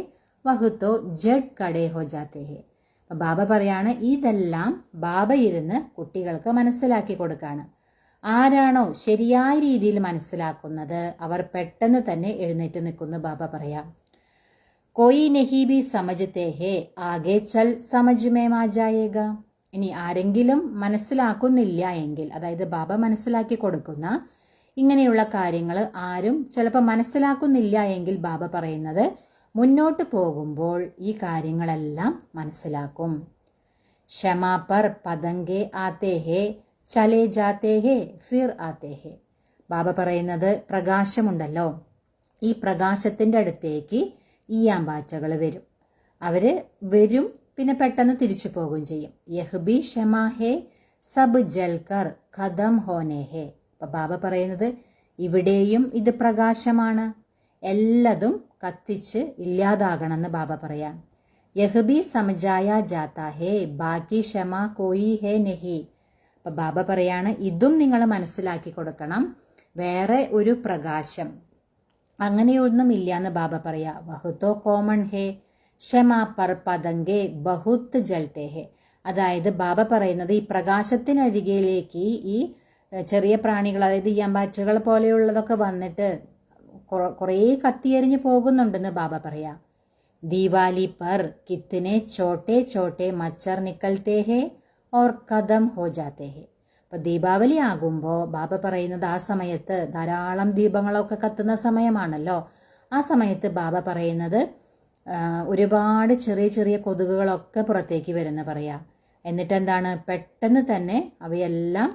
വഹുത്തോ ജഡ് കടേ ഹോ ജാത്തെ ഹേ. അപ്പം ബാബ പറയാണ്, ഇതെല്ലാം ബാബ ഇരുന്ന് കുട്ടികൾക്ക് മനസ്സിലാക്കി കൊടുക്കാണ്. ആരാണോ ശരിയായ രീതിയിൽ മനസ്സിലാക്കുന്നത് അവർ പെട്ടെന്ന് തന്നെ എഴുന്നേറ്റ് നിൽക്കുന്നു ബാബ പറയാം. കോയി നഹി ബി സമജത്തെ ഹേ ആകെ ചൽ സമജ് മേ മാ ജായേഗ. ഇനി ആരെങ്കിലും മനസ്സിലാക്കുന്നില്ല എങ്കിൽ, അതായത് ബാബ മനസ്സിലാക്കി കൊടുക്കുന്ന ഇങ്ങനെയുള്ള കാര്യങ്ങൾ ആരും ചിലപ്പോൾ മനസ്സിലാക്കുന്നില്ല എങ്കിൽ ബാബ പറയുന്നത് മുന്നോട്ട് പോകുമ്പോൾ ഈ കാര്യങ്ങളെല്ലാം മനസ്സിലാക്കും. ക്ഷമാ പർ പതംഗെ ആത്തേ ഹേ ചലേ ജാത്തേ ഹേ ഫിർ ആത്തേ ഹേ. ബാബ പറയുന്നത് പ്രകാശമുണ്ടല്ലോ, ഈ പ്രകാശത്തിൻ്റെ അടുത്തേക്ക് ഈയാമ്പാച്ചകൾ വരും. അവര് വരും, പിന്നെ പെട്ടെന്ന് തിരിച്ചു പോകുകയും ചെയ്യും. യഹ് ബി ക്ഷമാ ഹേ സബ് ജൽക്കർ ഖദം ഹോനെ ഹേ. അപ്പൊ ബാബ പറയുന്നത് ഇവിടെയും ഇത് പ്രകാശമാണ്, എല്ലാതും കത്തിച്ച് ഇല്ലാതാകണമെന്ന് ബാബ പറയാം. യഹ് ബി സമജായ ജാത്താ ഹേ ബാക്കി ക്ഷമ കോയി ഹേ നഹി. അപ്പൊ ബാബ പറയാണ്, ഇതും നിങ്ങൾ മനസ്സിലാക്കി കൊടുക്കണം, വേറെ ഒരു പ്രകാശം അങ്ങനെയൊന്നും ഇല്ല എന്ന് ബാബ പറയാ. വഹുത്തോ കോമൺ ഹേ ക്ഷമ പർ പതംഗെ ബഹുത്ത് ജൽത്തെ ഹേ. അതായത് ബാബ പറയുന്നത് ഈ പ്രകാശത്തിനരികിലേക്ക് ഈ ചെറിയ പ്രാണികൾ, അതായത് ഈ അമ്പാറ്റകൾ പോലെയുള്ളതൊക്കെ വന്നിട്ട് കുറേ കത്തിയെറിഞ്ഞ് പോകുന്നുണ്ടെന്ന് ബാബ പറയാ. ദീവാലി പർ കിത്തനെ ചോട്ടെ ചോട്ടെ മച്ചർ നിക്കൽത്തേ ഹേ ഓർ കദം ഹോ ജാത്തേ ഹേ. അപ്പൊ ദീപാവലി ആകുമ്പോൾ ബാബ പറയുന്നത് ആ സമയത്ത് ധാരാളം ദീപങ്ങളൊക്കെ കത്തുന്ന സമയമാണല്ലോ. ആ സമയത്ത് ബാബ പറയുന്നത് ഒരുപാട് ചെറിയ ചെറിയ കൊതുകുകളൊക്കെ പുറത്തേക്ക് വരുന്ന പറയാ. എന്നിട്ട് എന്താണ്, പെട്ടെന്ന് തന്നെ അവയെല്ലാം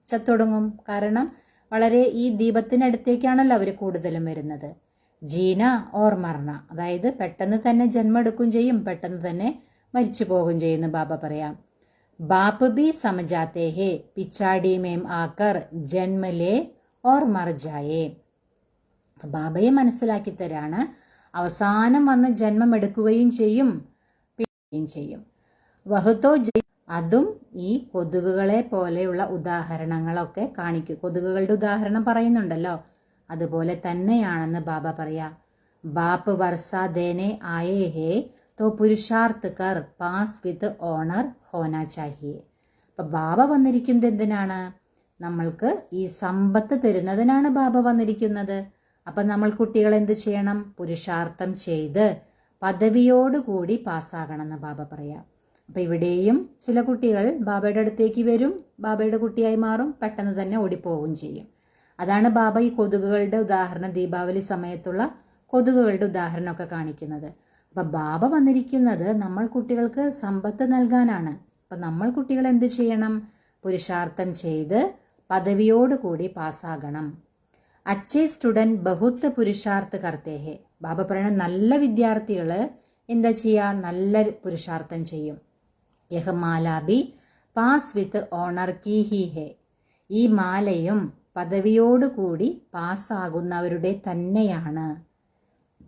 ചത്തൊടുങ്ങും. കാരണം വളരെ ഈ ദീപത്തിനടുത്തേക്കാണല്ലോ അവർ കൂടുതലും വരുന്നത്. ജീന ഓർ മർണ, അതായത് പെട്ടെന്ന് തന്നെ ജന്മെടുക്കും ചെയ്യും, പെട്ടെന്ന് തന്നെ മരിച്ചു പോകും ചെയ്യുന്നു ബാബ പറയാം. ബാപ്പ് ബി സമജാത്തെ ഹേ പിച്ചാടി മേം ആക്കർ ജന്മലേ ഓർ മർജായേ. ബാബയെ മനസ്സിലാക്കി തരാണ്, അവസാനം വന്ന് ജന്മം എടുക്കുകയും ചെയ്യും. വഹുത്തോ അതും ഈ കൊതുകുകളെ പോലെയുള്ള ഉദാഹരണങ്ങളൊക്കെ കാണിക്കും. കൊതുകുകളുടെ ഉദാഹരണം പറയുന്നുണ്ടല്ലോ, അതുപോലെ തന്നെയാണെന്ന് ബാബ പറയാ. ബാപ്പ് വർഷ ദേനെ ആയേ ഹേ തോ പുരുഷാർത്ഥ് കർ പാസ് വിത്ത് ഓണർ ഹോനാ ചാഹിയേ. അപ്പൊ ബാബ വന്നിരിക്കുന്നത് എന്തിനാണ്? നമ്മൾക്ക് ഈ സമ്പത്ത് തരുന്നതിനാണ് ബാബ വന്നിരിക്കുന്നത്. അപ്പം നമ്മൾ കുട്ടികൾ എന്ത് ചെയ്യണം? പുരുഷാർത്ഥം ചെയ്ത് പദവിയോടുകൂടി പാസ്സാകണമെന്ന് ബാബ പറയാം. അപ്പം ഇവിടെയും ചില കുട്ടികൾ ബാബയുടെ അടുത്തേക്ക് വരും, ബാബയുടെ കുട്ടിയായി മാറും, പെട്ടെന്ന് തന്നെ ഓടിപ്പോവുകയും ചെയ്യും. അതാണ് ബാബ ഈ കൊതുകുകളുടെ ഉദാഹരണം, ദീപാവലി സമയത്തുള്ള കൊതുകുകളുടെ ഉദാഹരണമൊക്കെ കാണിക്കുന്നത്. അപ്പം ബാബ വന്നിരിക്കുന്നത് നമ്മൾ കുട്ടികൾക്ക് സമ്പത്ത് നൽകാനാണ്. അപ്പം നമ്മൾ കുട്ടികൾ എന്ത് ചെയ്യണം? പുരുഷാർത്ഥം ചെയ്ത് പദവിയോടുകൂടി പാസ്സാകണം. അച്ഛേ സ്റ്റുഡൻറ് ബഹുത്ത് പുരുഷാർത്ഥ കർത്തേഹേ. ബാബ പറയണ നല്ല വിദ്യാർത്ഥികൾ എന്താ ചെയ്യുക? നല്ല പുരുഷാർത്ഥം ചെയ്യും. യഹ് മാലാബി പാസ് വിത്ത് ഓണർ കി ഹി ഹേ. ഈ മാലയും പദവിയോടുകൂടി പാസ്സാകുന്നവരുടെ തന്നെയാണ്.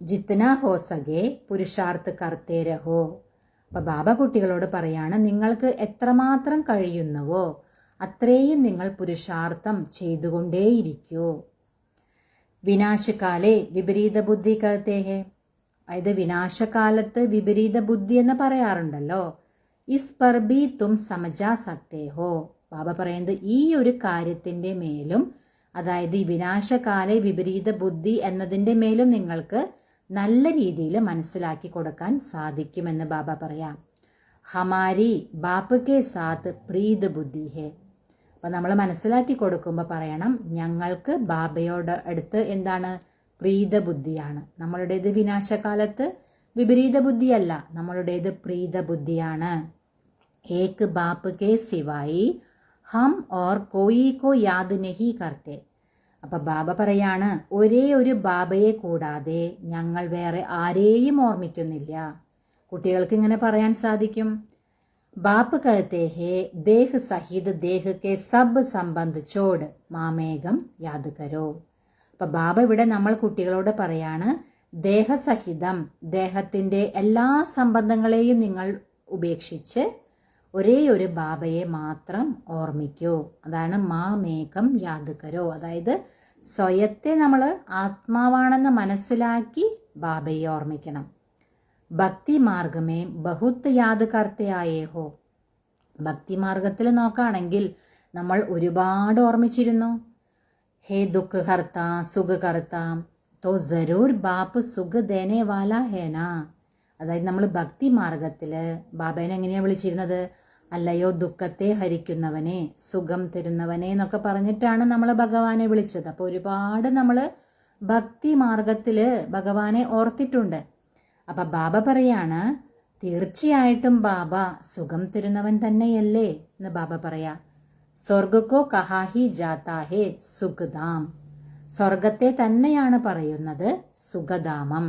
ജിത്ന ഹോ സകെ പുരുഷാർത്ഥ കർത്തേ രഹോ. അപ്പം ബാബ കുട്ടികളോട് പറയാണ്, നിങ്ങൾക്ക് എത്രമാത്രം കഴിയുന്നുവോ അത്രയും നിങ്ങൾ പുരുഷാർത്ഥം ചെയ്തുകൊണ്ടേയിരിക്കൂ. വിനാശകാലേ വിപരീത ബുദ്ധി കർത്തേഹേ. അതായത് വിനാശകാലത്ത് വിപരീത ബുദ്ധി എന്ന് പറയാറുണ്ടല്ലോ. ഇസ് പർ ബി തും സമജാ സക്തേ ഹോ. ബാബ പറയുന്നത് ഈ ഒരു കാര്യത്തിൻ്റെ മേലും, അതായത് ഈ വിനാശകാലെ വിപരീത ബുദ്ധി എന്നതിൻ്റെ മേലും നിങ്ങൾക്ക് നല്ല രീതിയിൽ മനസ്സിലാക്കി കൊടുക്കാൻ സാധിക്കുമെന്ന് ബാബ പറയാം. ഹമാരി ബാപ്പ് കെ സാത്ത് പ്രീത് ബുദ്ധി ഹേ. അപ്പം നമ്മൾ മനസ്സിലാക്കി കൊടുക്കുമ്പോൾ പറയണം, ഞങ്ങൾക്ക് ബാബയോട് അടുത്ത് എന്താണ്? പ്രീത ബുദ്ധിയാണ്. നമ്മളുടേത് വിനാശകാലത്ത് വിപരീത ബുദ്ധിയല്ല, നമ്മളുടേത് പ്രീത ബുദ്ധിയാണ്. ഏക് ബാപ്പ് കെ സിവായി ഹം ഓർ കോയി കോ യാദ് നഹി കർത്തെ. അപ്പൊ ബാബ പറയാണ്, ഒരേ ഒരു ബാബയെ കൂടാതെ ഞങ്ങൾ വേറെ ആരെയും ഓർമ്മിക്കുന്നില്ല. കുട്ടികൾക്ക് ഇങ്ങനെ പറയാൻ സാധിക്കും. ബാപ്പ് കഹത്തെ ഹേ ദേഹ് സഹിത് ദേഹ് കെ സബ് സംബന്ധ് ചോട് മാമേകം യാദ് കരോ. അപ്പൊ ബാബ ഇവിടെ നമ്മൾ കുട്ടികളോട് പറയാണ്, ദേഹസഹിതം ദേഹത്തിന്റെ എല്ലാ സംബന്ധങ്ങളെയും നിങ്ങൾ ഉപേക്ഷിച്ച് ഒരേ ഒരു ബാബയെ മാത്രം ഓർമ്മിക്കൂ. അതാണ് മാമേകം യാദ് കരോ. അതായത് സ്വയത്തെ നമ്മൾ ആത്മാവാണെന്ന് മനസ്സിലാക്കി ബാബയെ ഓർമ്മിക്കണം. ഭക്തി മാർഗമേ ബഹുത്ത് യാദ് കർത്തയായേ ഹോ. ഭക്തി മാർഗത്തിൽ നോക്കുകയാണെങ്കിൽ നമ്മൾ ഒരുപാട് ഓർമ്മിച്ചിരുന്നു. ഹേ ദുഃഖ ഹർത്ത സുഖ കർത്ത തോ ജരൂർ ബാപ്പ് സുഖ ദേനെ വാല ഹേന. അതായത് നമ്മൾ ഭക്തി മാർഗത്തിൽ ബാബേനെ എങ്ങനെയാണ് വിളിച്ചിരുന്നത്? അല്ലയോ ദുഃഖത്തെ ഹരിക്കുന്നവനെ, സുഖം തരുന്നവനെ എന്നൊക്കെ പറഞ്ഞിട്ടാണ് നമ്മൾ ഭഗവാനെ വിളിച്ചത്. അപ്പോൾ ഒരുപാട് നമ്മൾ ഭക്തി മാർഗത്തിൽ ഭഗവാനെ ഓർത്തിട്ടുണ്ട്. അപ്പം ബാബ പറയാണ്, തീർച്ചയായിട്ടും ബാബ സുഖം തരുന്നവൻ തന്നെയല്ലേ എന്ന് ബാബ പറയാ. സ്വർഗക്കോ കഹാഹി ജാതാഹേ സുഖധാം. സ്വർഗത്തെ തന്നെയാണ് പറയുന്നത് സുഖധാമം.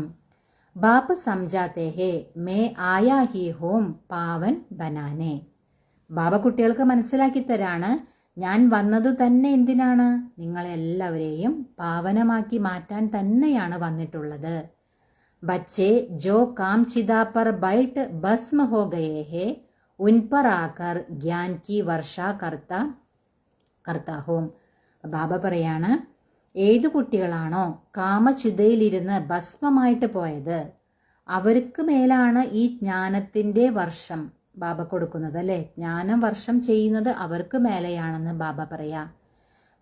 ബാപ്പ് സംജാത്തെ ഹേ മേ ആയാ ഹി ഹോം പാവൻ ബനാനെ. ബാബ കുട്ടികൾക്ക് മനസ്സിലാക്കി തരാണ്, ഞാൻ വന്നതു തന്നെ എന്തിനാണ്? നിങ്ങളെല്ലാവരെയും പാവനമാക്കി മാറ്റാൻ തന്നെയാണ് വന്നിട്ടുള്ളത്. ബच्चे जो काम चिदा पर बैठ भस्म हो गए हैं उन पर आकर ज्ञान की वर्षा करता हूं. ബാബ പറയാണ്, ഏതു കുട്ടികളാണോ കാമചിതയിലിരുന്ന് ഭസ്മമായിട്ട് പോയത് അവർക്ക് മേലാണ് ഈ ജ്ഞാനത്തിന്റെ വർഷം ബാബ കൊടുക്കുന്നത്, അല്ലെ? ജ്ഞാനം വർഷം ചെയ്യുന്നത് അവർക്ക് മേലെയാണെന്ന് ബാബ പറയാ.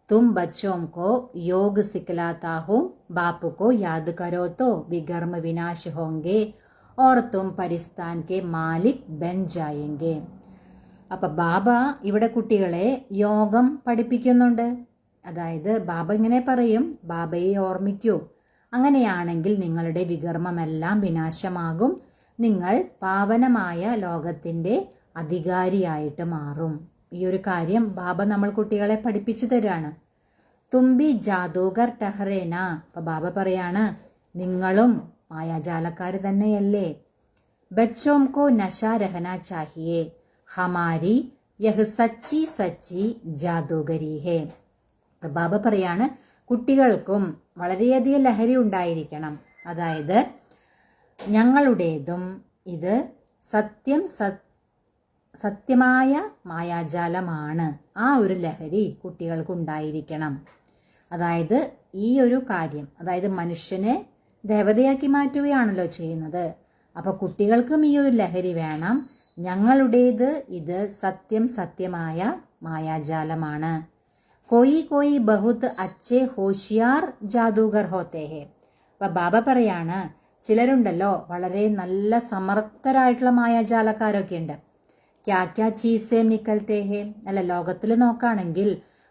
तुम बच्चों को योग सिखलाता हूँ, बापू को याद करो तो विकर्म विनाश होंगे और तुम परिस्थान के मालिक बन जाएंगे. അപ്പൊ ബാബ ഇവിടെ കുട്ടികളെ യോഗം പഠിപ്പിക്കുന്നുണ്ട്. അതായത് ബാബ ഇങ്ങനെ പറയും, ബാബയെ ഓർമ്മിക്കൂ, അങ്ങനെയാണെങ്കിൽ നിങ്ങളുടെ വികർമ്മമെല്ലാം വിനാശമാകും, നിങ്ങൾ പാവനമായ ലോകത്തിന്റെ അധികാരിയായിട്ട് മാറും. ഈ ഒരു കാര്യം ബാബ നമ്മൾ കുട്ടികളെ പഠിപ്പിച്ചു തരാണ്. തുമ്പി ജാദൂഗർ ടഹറേന. അപ്പൊ ബാബ പറയാണ്, നിങ്ങളും മായാജാലക്കാർ തന്നെയല്ലേ. ബച്ചോം കോ നശാ രഹന ചാഹിയേ ഹമാരി യഹ് സച്ചി സച്ചി ജാദൂഗരി ഹേ. ബാബ പറയാണ്, കുട്ടികൾക്കും വളരെയധികം ലഹരി ഉണ്ടായിരിക്കണം. അതായത് ഞങ്ങളുടേതും ഇത് സത്യമായ മായാജാലമാണ്. ആ ഒരു ലഹരി കുട്ടികൾക്കുണ്ടായിരിക്കണം. അതായത് ഈ ഒരു കാര്യം, അതായത് മനുഷ്യനെ ദേവതയാക്കി മാറ്റുകയാണല്ലോ ചെയ്യുന്നത്. അപ്പൊ കുട്ടികൾക്കും ഈ ഒരു ലഹരി വേണം. ഞങ്ങളുടേത് ഇത് സത്യമായ മായാജാലമാണ്. കോയി കോയി ബഹുത് അച്ഛേ ഹോഷിയാർ ജാദൂഗർ ഹോത്തേ ഹേ. അപ്പൊ ബാബ പറയാണ്, ചിലരുണ്ടല്ലോ വളരെ നല്ല സമർത്ഥരായിട്ടുള്ള മായാജാലക്കാരൊക്കെ ഉണ്ട്. ക്യാ ക്യാ ചീസേം നിക്കൽത്തേ ഹേ. അല്ല, ലോകത്തിൽ നോക്കുകയാണെങ്കിൽ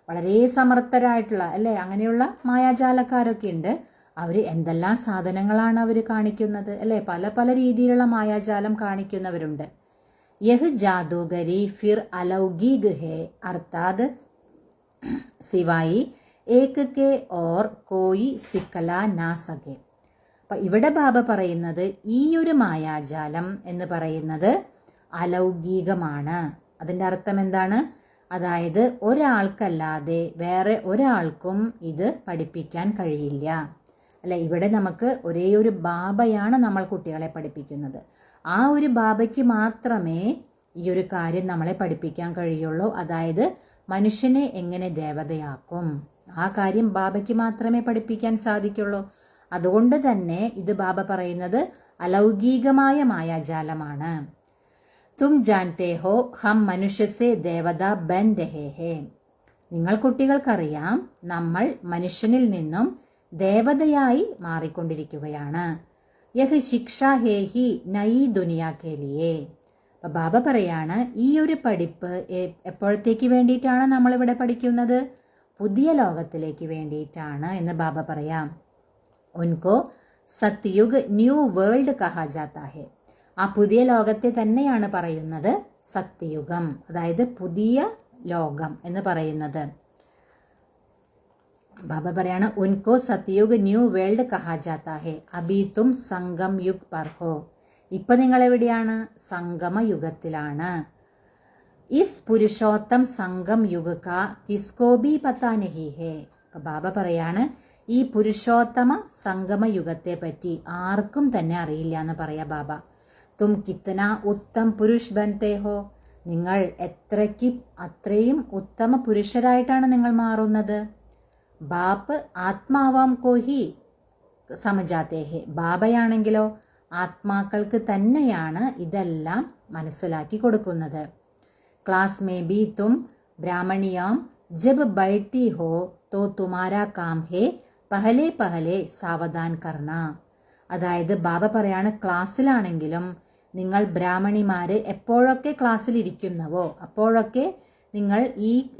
വളരെ സമർത്ഥരായിട്ടുള്ള, അല്ലേ, അങ്ങനെയുള്ള മായാജാലക്കാരൊക്കെ ഉണ്ട്. അവർ എന്തെല്ലാം സാധനങ്ങളാണ് അവർ കാണിക്കുന്നത് അല്ലേ? പല പല രീതിയിലുള്ള മായാജാലം കാണിക്കുന്നവരുണ്ട്. യഹ് ജാദൂഗരി ഫിർ അലൗകിക് ഹേ അർത്ഥാത് സിവായി ഏക് കെ ഓർ കോയി സിക്കല നാ സകെ. അപ്പം ഇവിടെ ബാബ പറയുന്നത് ഈ ഒരു മായാജാലം എന്ന് പറയുന്നത് അലൗകികമാണ്. അതിൻ്റെ അർത്ഥം എന്താണ്? അതായത് ഒരാൾക്കല്ലാതെ വേറെ ഒരാൾക്കും ഇത് പഠിപ്പിക്കാൻ കഴിയില്ല അല്ലെ? ഇവിടെ നമുക്ക് ഒരേ ഒരു ബാബയാണ് നമ്മൾ കുട്ടികളെ പഠിപ്പിക്കുന്നത്. ആ ഒരു ബാബയ്ക്ക് മാത്രമേ ഈ ഒരു കാര്യം നമ്മളെ പഠിപ്പിക്കാൻ കഴിയുള്ളൂ. അതായത് മനുഷ്യനെ എങ്ങനെ ദേവതയാക്കും, ആ കാര്യം ബാബയ്ക്ക് മാത്രമേ പഠിപ്പിക്കാൻ സാധിക്കുള്ളൂ. അതുകൊണ്ട് തന്നെ ഇത് ബാബ പറയുന്നത് അലൗകികമായ മായാജാലമാണ്. തും ജാൻതേ ഹോ ഹം മനുഷ്യസെ ദേവത ബൻ രഹേ ഹേ. നിങ്ങൾ കുട്ടികൾക്കറിയാം നമ്മൾ മനുഷ്യനിൽ നിന്നും ദേവതയായി മാറിക്കൊണ്ടിരിക്കുകയാണ്. യഹ് ശിക്ഷ ഹേ ഹി നയി ദുനിയാ കെ ലിയേ. അപ്പം ബാബ പറയാണ് ഈ ഒരു പഠിപ്പ് എപ്പോഴത്തേക്ക് വേണ്ടിയിട്ടാണ് നമ്മളിവിടെ പഠിക്കുന്നത്? പുതിയ ലോകത്തിലേക്ക് വേണ്ടിയിട്ടാണ് എന്ന് ബാബ പറയാം. ഉൻകോ സത്യുഗ് ന്യൂ വേൾഡ് കഹാ ജാത്താ ഹെ. ആ പുതിയ ലോകത്തെ തന്നെയാണ് പറയുന്നത് സത്യയുഗം, അതായത് പുതിയ ലോകം എന്ന് പറയുന്നത്. ബാബ പറയാണ് ഉൻകോ സത്യയുഗ് ന്യൂ വേൾഡ് കഹാ ജാത്താ ഹെ അബി തും സംഗം യുഗ് പർ ഹോ. ഇപ്പൊ നിങ്ങൾ എവിടെയാണ്? സംഗമ യുഗത്തിലാണ്. ഇസ് പുരുഷോത്തം സംഗം യുഗ് കാ കിസ്കോ ബി പത്താ നഹി ഹേ. ബാബ പറയാണ് ഈ പുരുഷോത്തമ സംഗമ യുഗത്തെ പറ്റി ആർക്കും തന്നെ അറിയില്ല എന്ന് പറയാ ബാബ. തും കിത്തന ഉത്തം പുരുഷ് ബൻതേ ഹോ. നിങ്ങൾ അത്രയും ഉത്തമ പുരുഷരായിട്ടാണ് നിങ്ങൾ മാറുന്നത്. ബാപ്പ് ആത്മാവാം കോഹി സമജാത്തേ ഹെ. ബാബയാണെങ്കിലോ ആത്മാക്കൾക്ക് തന്നെയാണ് ഇതെല്ലാം മനസ്സിലാക്കി കൊടുക്കുന്നത്. ക്ലാസ് മേ ബി തും ബ്രാഹ്മണിയാം ജബ് ബൈഠി ഹോ തോ തുമാരാ കാം ഹേ പഹലെ പഹലെ സാവധാൻ കർണ. അതായത് ബാബ പറയാണ് ക്ലാസ്സിലാണെങ്കിലും നിങ്ങൾ ബ്രാഹ്മണിമാര് എപ്പോഴൊക്കെ ക്ലാസ്സിൽ ഇരിക്കുന്നവോ അപ്പോഴൊക്കെ നിങ്ങൾ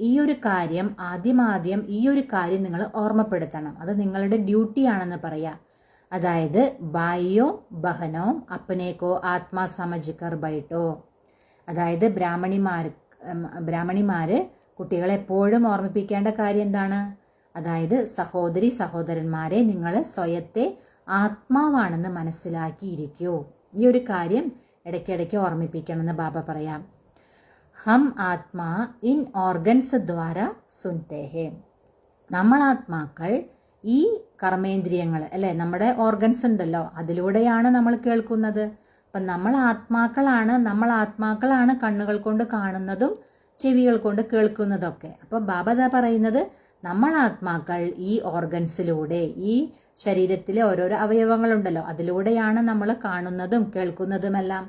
ഈ ഒരു കാര്യം ആദ്യം ഈ ഒരു കാര്യം നിങ്ങൾ ഓർമ്മപ്പെടുത്തണം. അത് നിങ്ങളുടെ ഡ്യൂട്ടിയാണെന്ന് പറയാം. അതായത് ബായിയോ ബഹനോ അപ്പനേക്കോ ആത്മാ സമജ് കർ ബൈട്ടോ. അതായത് ബ്രാഹ്മണിമാര് കുട്ടികളെ എപ്പോഴും ഓർമ്മിപ്പിക്കേണ്ട കാര്യം എന്താണ്? അതായത് സഹോദരി സഹോദരന്മാരെ നിങ്ങൾ സ്വയത്തെ ആത്മാവാണെന്ന് മനസ്സിലാക്കിയിരിക്കൂ. ഈ ഒരു കാര്യം ഇടയ്ക്കിടയ്ക്ക് ഓർമ്മിപ്പിക്കണമെന്ന് ബാബ പറയാം. ഹം ആത്മാ ഇൻ ഓർഗൻസ് ദ്വാര സുൻതേ ഹേ. നമ്മൾ ആത്മാക്കൾ ഈ കർമ്മേന്ദ്രിയങ്ങൾ അല്ലെ, നമ്മുടെ ഓർഗൻസ് ഉണ്ടല്ലോ, അതിലൂടെയാണ് നമ്മൾ കേൾക്കുന്നത്. അപ്പം നമ്മൾ ആത്മാക്കളാണ് കണ്ണുകൾ കൊണ്ട് കാണുന്നതും ചെവികൾ കൊണ്ട് കേൾക്കുന്നതൊക്കെ. അപ്പം ബാബ ദാ പറയുന്നത് നമ്മൾ ആത്മാക്കൾ ഈ ഓർഗൻസിലൂടെ, ഈ ശരീരത്തിലെ ഓരോരോ അവയവങ്ങളുണ്ടല്ലോ, അതിലൂടെയാണ് നമ്മൾ കാണുന്നതും കേൾക്കുന്നതുമെല്ലാം.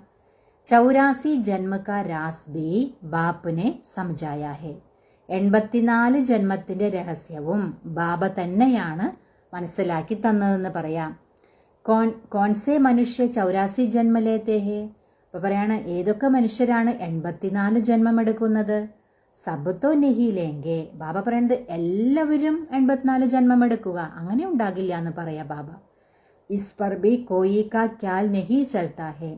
84 ജന്മ കാ രാസ് ബി ബാപ്പിനെ സമജായാ ഹെ. 84 ജന്മത്തിന്റെ രഹസ്യവും ബാബ തന്നെയാണ് മനസ്സിലാക്കി തന്നതെന്ന് പറയാം. കോൺസേ മനുഷ്യ 84 ജന്മ ലേത്തേ ഹേ. അപ്പൊ പറയാണ് ഏതൊക്കെ മനുഷ്യരാണ് 84 ജന്മം എടുക്കുന്നത്? സബത്തോ നെഹിയിലെങ്കെ. ബാബ പറയുന്നത് എല്ലാവരും 84 ജന്മം എടുക്കുക, അങ്ങനെ ഉണ്ടാകില്ല എന്ന് പറയാ ബാബ. ഇസ് പർ ബി കോയി കാ ക്യാൽ നെഹി ചൽത്താ ഹേ.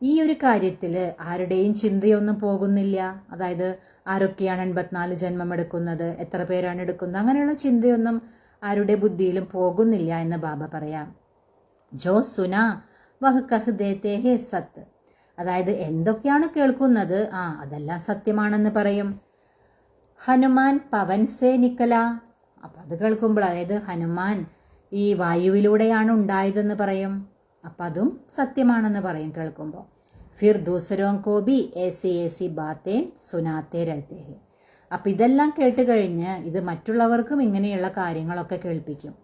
ഈ ഒരു കാര്യത്തിൽ ആരുടെയും ചിന്തയൊന്നും പോകുന്നില്ല. അതായത് ആരൊക്കെയാണ് 84 ജന്മം എടുക്കുന്നത്, എത്ര പേരാണ് എടുക്കുന്നത്, അങ്ങനെയുള്ള ചിന്തയൊന്നും ആരുടെ ബുദ്ധിയിലും പോകുന്നില്ല എന്ന് ബാബ പറയാം. ജോ സുന വഹ് കഹ് ദേത്തേ ഹേ സത്ത്. അതായത് എന്തൊക്കെയാണ് കേൾക്കുന്നത് അതെല്ലാം സത്യമാണെന്ന് പറയും. ഹനുമാൻ പവൻ സേ നിക്കല. അപ്പം അത് കേൾക്കുമ്പോൾ അതായത് ഹനുമാൻ ഈ വായുവിലൂടെയാണ് ഉണ്ടായതെന്ന് പറയും. അപ്പം അതും സത്യമാണെന്ന് പറയും കേൾക്കുമ്പോൾ. ഫിർ ദൂസരോം കോ ബി ഏസി ബാത്തേം സുനാത്തേ രഹത്തേ ഹേ. അപ്പം ഇതെല്ലാം കേട്ട് കഴിഞ്ഞ് ഇത് മറ്റുള്ളവർക്കും ഇങ്ങനെയുള്ള കാര്യങ്ങളൊക്കെ കേൾപ്പിക്കും.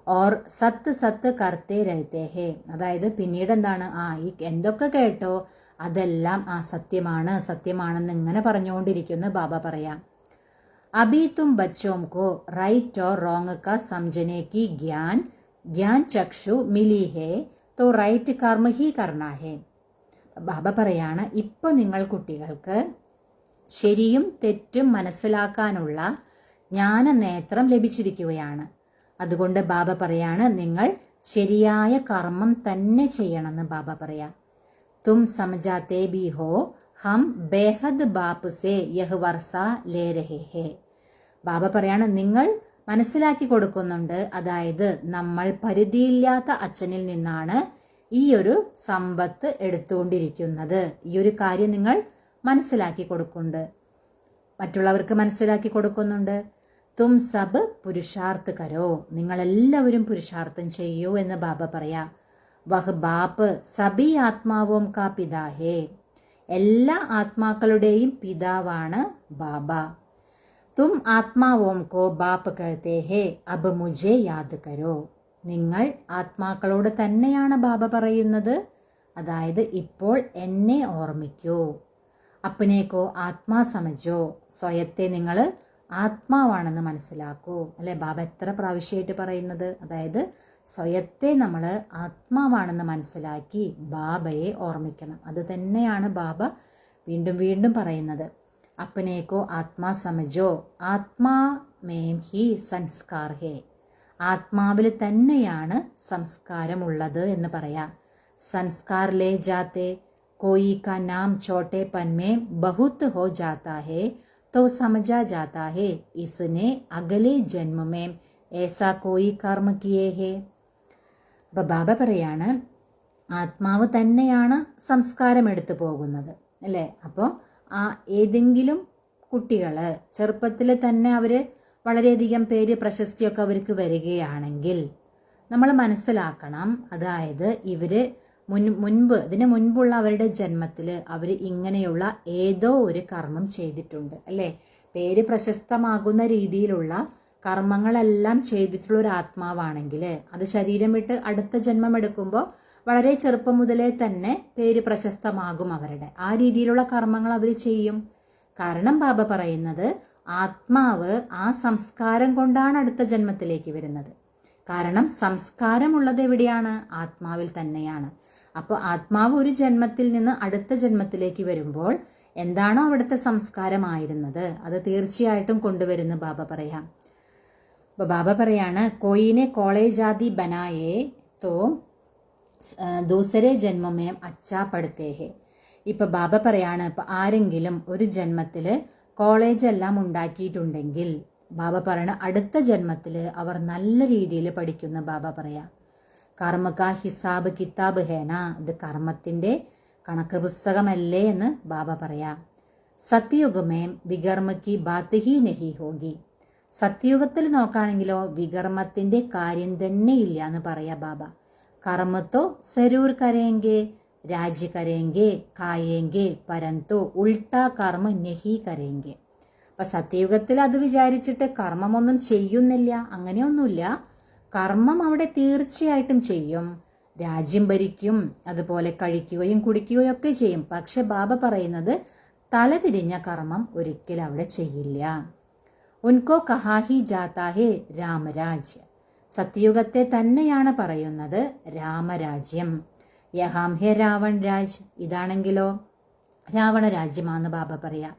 ഓർ സത്ത് കർത്തേ രഹത്തേ ഹേ. അതായത് പിന്നീട് എന്താണ് ഈ എന്തൊക്കെ കേട്ടോ അതെല്ലാം സത്യമാണെന്ന് ഇങ്ങനെ പറഞ്ഞുകൊണ്ടിരിക്കുമെന്ന് ബാബ പറയാം. അബി തും ബച്ചോം കോ റൈറ്റ് ഓർ റോങ് കാ സംജനെ കി ജ്ഞാൻ ചക്ഷു മിലി ഹേ തോ റൈറ്റ് കർമ്മ ഹി കർണാ ഹേ. ബാബ പറയാണ് ഇപ്പൊ നിങ്ങൾ കുട്ടികൾക്ക് ശരിയും തെറ്റും മനസ്സിലാക്കാനുള്ള ജ്ഞാനനേത്രം ലഭിച്ചിരിക്കുകയാണ്. അതുകൊണ്ട് ബാബ പറയാണ് നിങ്ങൾ ശരിയായ കർമ്മം തന്നെ ചെയ്യണമെന്ന് ബാബ പറയാ. തും സമജാത്തെ ബി ഹോ ഹം ബേഹദ് ബാപ്പ് സേ യഹ് വർഷ ലേ രഹേ ഹേ. ബാബ പറയാണ് നിങ്ങൾ മനസ്സിലാക്കി കൊടുക്കുന്നുണ്ട്, അതായത് നമ്മൾ പരിധിയില്ലാത്ത അച്ഛനിൽ നിന്നാണ് ഈ ഒരു സമ്പത്ത് എടുത്തുകൊണ്ടിരിക്കുന്നത്. ഈ ഒരു കാര്യം നിങ്ങൾ മനസ്സിലാക്കി കൊടുക്കുന്നുണ്ട്, മറ്റുള്ളവർക്ക് മനസ്സിലാക്കി കൊടുക്കുന്നുണ്ട്. തും സബ് പുരുഷാർത്ഥ് കരോ, നിങ്ങളെല്ലാവരും പുരുഷാർത്ഥം ചെയ്യൂ എന്ന് ബാബ പറയാ. വഹ് ബാപ്പ് സബി ആത്മാവോം കാ പിതാ ഹേ, എല്ലാ ആത്മാക്കളുടെയും പിതാവാണ് ബാബ. തും ആത്മാവോം കോ ബാപ്പ് കഹത്തെ ഹേ അബ് മുझे യാദ് കരോ, നിങ്ങൾ ആത്മാക്കളോട് തന്നെയാണ് ബാബ പറയുന്നത്, അതായത് ഇപ്പോൾ എന്നെ ഓർമ്മിക്കൂ. അപ്പനേക്കോ ആത്മാ സമജോ, സ്വയത്തെ നിങ്ങൾ ആത്മാവാണെന്ന് മനസ്സിലാക്കൂ. അല്ലെ ബാബ എത്ര പ്രാവശ്യമായിട്ട് പറയുന്നത്, അതായത് സ്വയത്തെ നമ്മൾ ആത്മാവാണെന്ന് മനസ്സിലാക്കി ബാബയെ ഓർമ്മിക്കണം. അത് തന്നെയാണ് ബാബ വീണ്ടും വീണ്ടും പറയുന്നത്. അപ്പനേക്കോ ആത്മാ സമജോ, ആത്മാ മേം ഹി സംസ്കാർ ഹേ, ആത്മാവിൽ തന്നെയാണ് സംസ്കാരമുള്ളത് എന്ന് പറയാം. സംസ്കാർ ലേ ജാത്തെ कोई का नाम छोटेपन में बहुत हो जाता है तो समझा जाता है इसने अगले जन्म में ऐसा कोई कर्म किए है. അപ്പോൾ ബാബ പറയാണ് ആത്മാവ് തന്നെയാണ് സംസ്കാരം എടുത്തു പോകുന്നത്, അല്ലേ? അപ്പോൾ ആ ഏതെങ്കിലും കുട്ടികൾ ചെറുപ്പത്തിൽ തന്നെ അവർ വളരെയധികം പേര് പ്രശസ്തിയൊക്കെ അവർക്ക് വരികയാണെങ്കിൽ നമ്മൾ മനസ്സിലാക്കണം, അതായത് ഇവര് ഇതിനു മുൻപുള്ള അവരുടെ ജന്മത്തിൽ അവർ ഇങ്ങനെയുള്ള ഏതോ ഒരു കർമ്മം ചെയ്തിട്ടുണ്ട്, അല്ലേ? പേര് പ്രശസ്തമാകുന്ന രീതിയിലുള്ള കർമ്മങ്ങളെല്ലാം ചെയ്തിട്ടുള്ള ഒരു ആത്മാവാണെങ്കിൽ അത് ശരീരം വിട്ട് അടുത്ത ജന്മം എടുക്കുമ്പോൾ വളരെ ചെറുപ്പം മുതലേ തന്നെ പേര് പ്രശസ്തമാകും അവരുടെ. ആ രീതിയിലുള്ള കർമ്മങ്ങൾ അവർ ചെയ്യും. കാരണം ബാബ പറയുന്നത് ആത്മാവ് ആ സംസ്കാരം കൊണ്ടാണ് അടുത്ത ജന്മത്തിലേക്ക് വരുന്നത്. കാരണം സംസ്കാരമുള്ളത് എവിടെയാണ്? ആത്മാവിൽ തന്നെയാണ്. അപ്പോൾ ആത്മാവ് ഒരു ജന്മത്തിൽ നിന്ന് അടുത്ത ജന്മത്തിലേക്ക് വരുമ്പോൾ എന്താണോ അവിടുത്തെ സംസ്കാരമായിരുന്നത് അത് തീർച്ചയായിട്ടും കൊണ്ടുവരുന്ന ബാബ പറയാം. അപ്പോൾ ബാബ പറയാണ് കോയിനെ കോളേജ് ആദി ബനായേ തോ ദൂസരേ ജന്മമേം അച്ഛാ പഠിത്തേ ഹേ. ഇപ്പൊ ബാബ പറയാണ്, ഇപ്പൊ ആരെങ്കിലും ഒരു ജന്മത്തിൽ കോളേജ് എല്ലാം ഉണ്ടാക്കിയിട്ടുണ്ടെങ്കിൽ ബാബ പറയണ അടുത്ത ജന്മത്തിൽ അവർ നല്ല രീതിയിൽ പഠിക്കുന്ന ബാബ പറയാ. കർമ്മ കാ ഹിസാബ് കിതാബ് ഹേന, ഇത് കർമ്മത്തിന്റെ കണക്ക് പുസ്തകമല്ലേ എന്ന് ബാബ പറയാ. സത്യയുഗമേം വികർമ്മ കി ബാത്ത് ഹി നഹി ഹോഗി, സത്യയുഗത്തിൽ നോക്കുകയാണെങ്കിലോ വികർമ്മത്തിന്റെ കാര്യം തന്നെ ഇല്ല എന്ന് പറയാ ബാബ. കർമ്മത്തോ സരൂർ കരേങ്കെ രാജ്യ കരേങ്കെ കായേങ്കെ പരന്തോ ഉൾട്ടാ കർമ്മ നഹി കരേങ്കെ. അപ്പൊ സത്യയുഗത്തിൽ അത് വിചാരിച്ചിട്ട് കർമ്മമൊന്നും ചെയ്യുന്നില്ല, അങ്ങനെയൊന്നുമില്ല. കർമ്മം അവിടെ തീർച്ചയായിട്ടും ചെയ്യും, രാജ്യം ഭരിക്കും, അതുപോലെ കഴിക്കുകയും കുടിക്കുകയും ഒക്കെ ചെയ്യും. പക്ഷെ ബാബ പറയുന്നത് തലതിരിഞ്ഞ കർമ്മം ഒരിക്കലും അവിടെ ചെയ്യില്ല. ഉൻകോ കഹാഹി ജാതാഹേ രാമരാജ്യ, സത്യയുഗത്തെ തന്നെയാണ് പറയുന്നത് രാമരാജ്യം. യഹാം ഹെ രാവൺ രാജ്, ഇതാണെങ്കിലോ രാവണ രാജ്യമാണെന്ന് ബാബ പറയാ.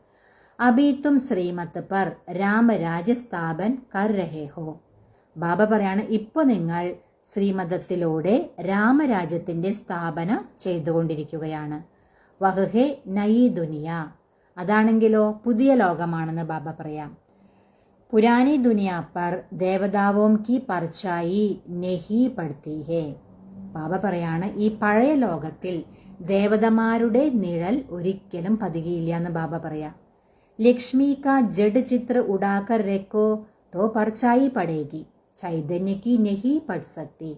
അബി തും ശ്രീമത്ത് പർ രാമരാജ്യ സ്ഥാപൻ കർ രഹേ ഹോ, ബാബ പറയാണ് ഇപ്പൊ നിങ്ങൾ ശ്രീമതത്തിലൂടെ രാമരാജ്യത്തിന്റെ സ്ഥാപന ചെയ്തുകൊണ്ടിരിക്കുകയാണ്. വഹ്ഹെ നയി ദുനിയ, അതാണെങ്കിലോ പുതിയ ലോകമാണെന്ന് ബാബ പറയാം. പുരാനി ദുനിയ പർ ദേവതാവോം കി പർച്ചായി നെഹി പടുത്തി ഹേ, ബാബ പറയാണ് ഈ പഴയ ലോകത്തിൽ ദേവതമാരുടെ നിഴൽ ഒരിക്കലും പതികിയില്ല എന്ന് ബാബ പറയാ. ലക്ഷ്മി കാ ജഡ് ചിത്ര ഉടാക്കർ രക്കോ തോ പർച്ചായി പടേഗി, ചൈതന്യക്ക് നെഹി പട് സക്തി.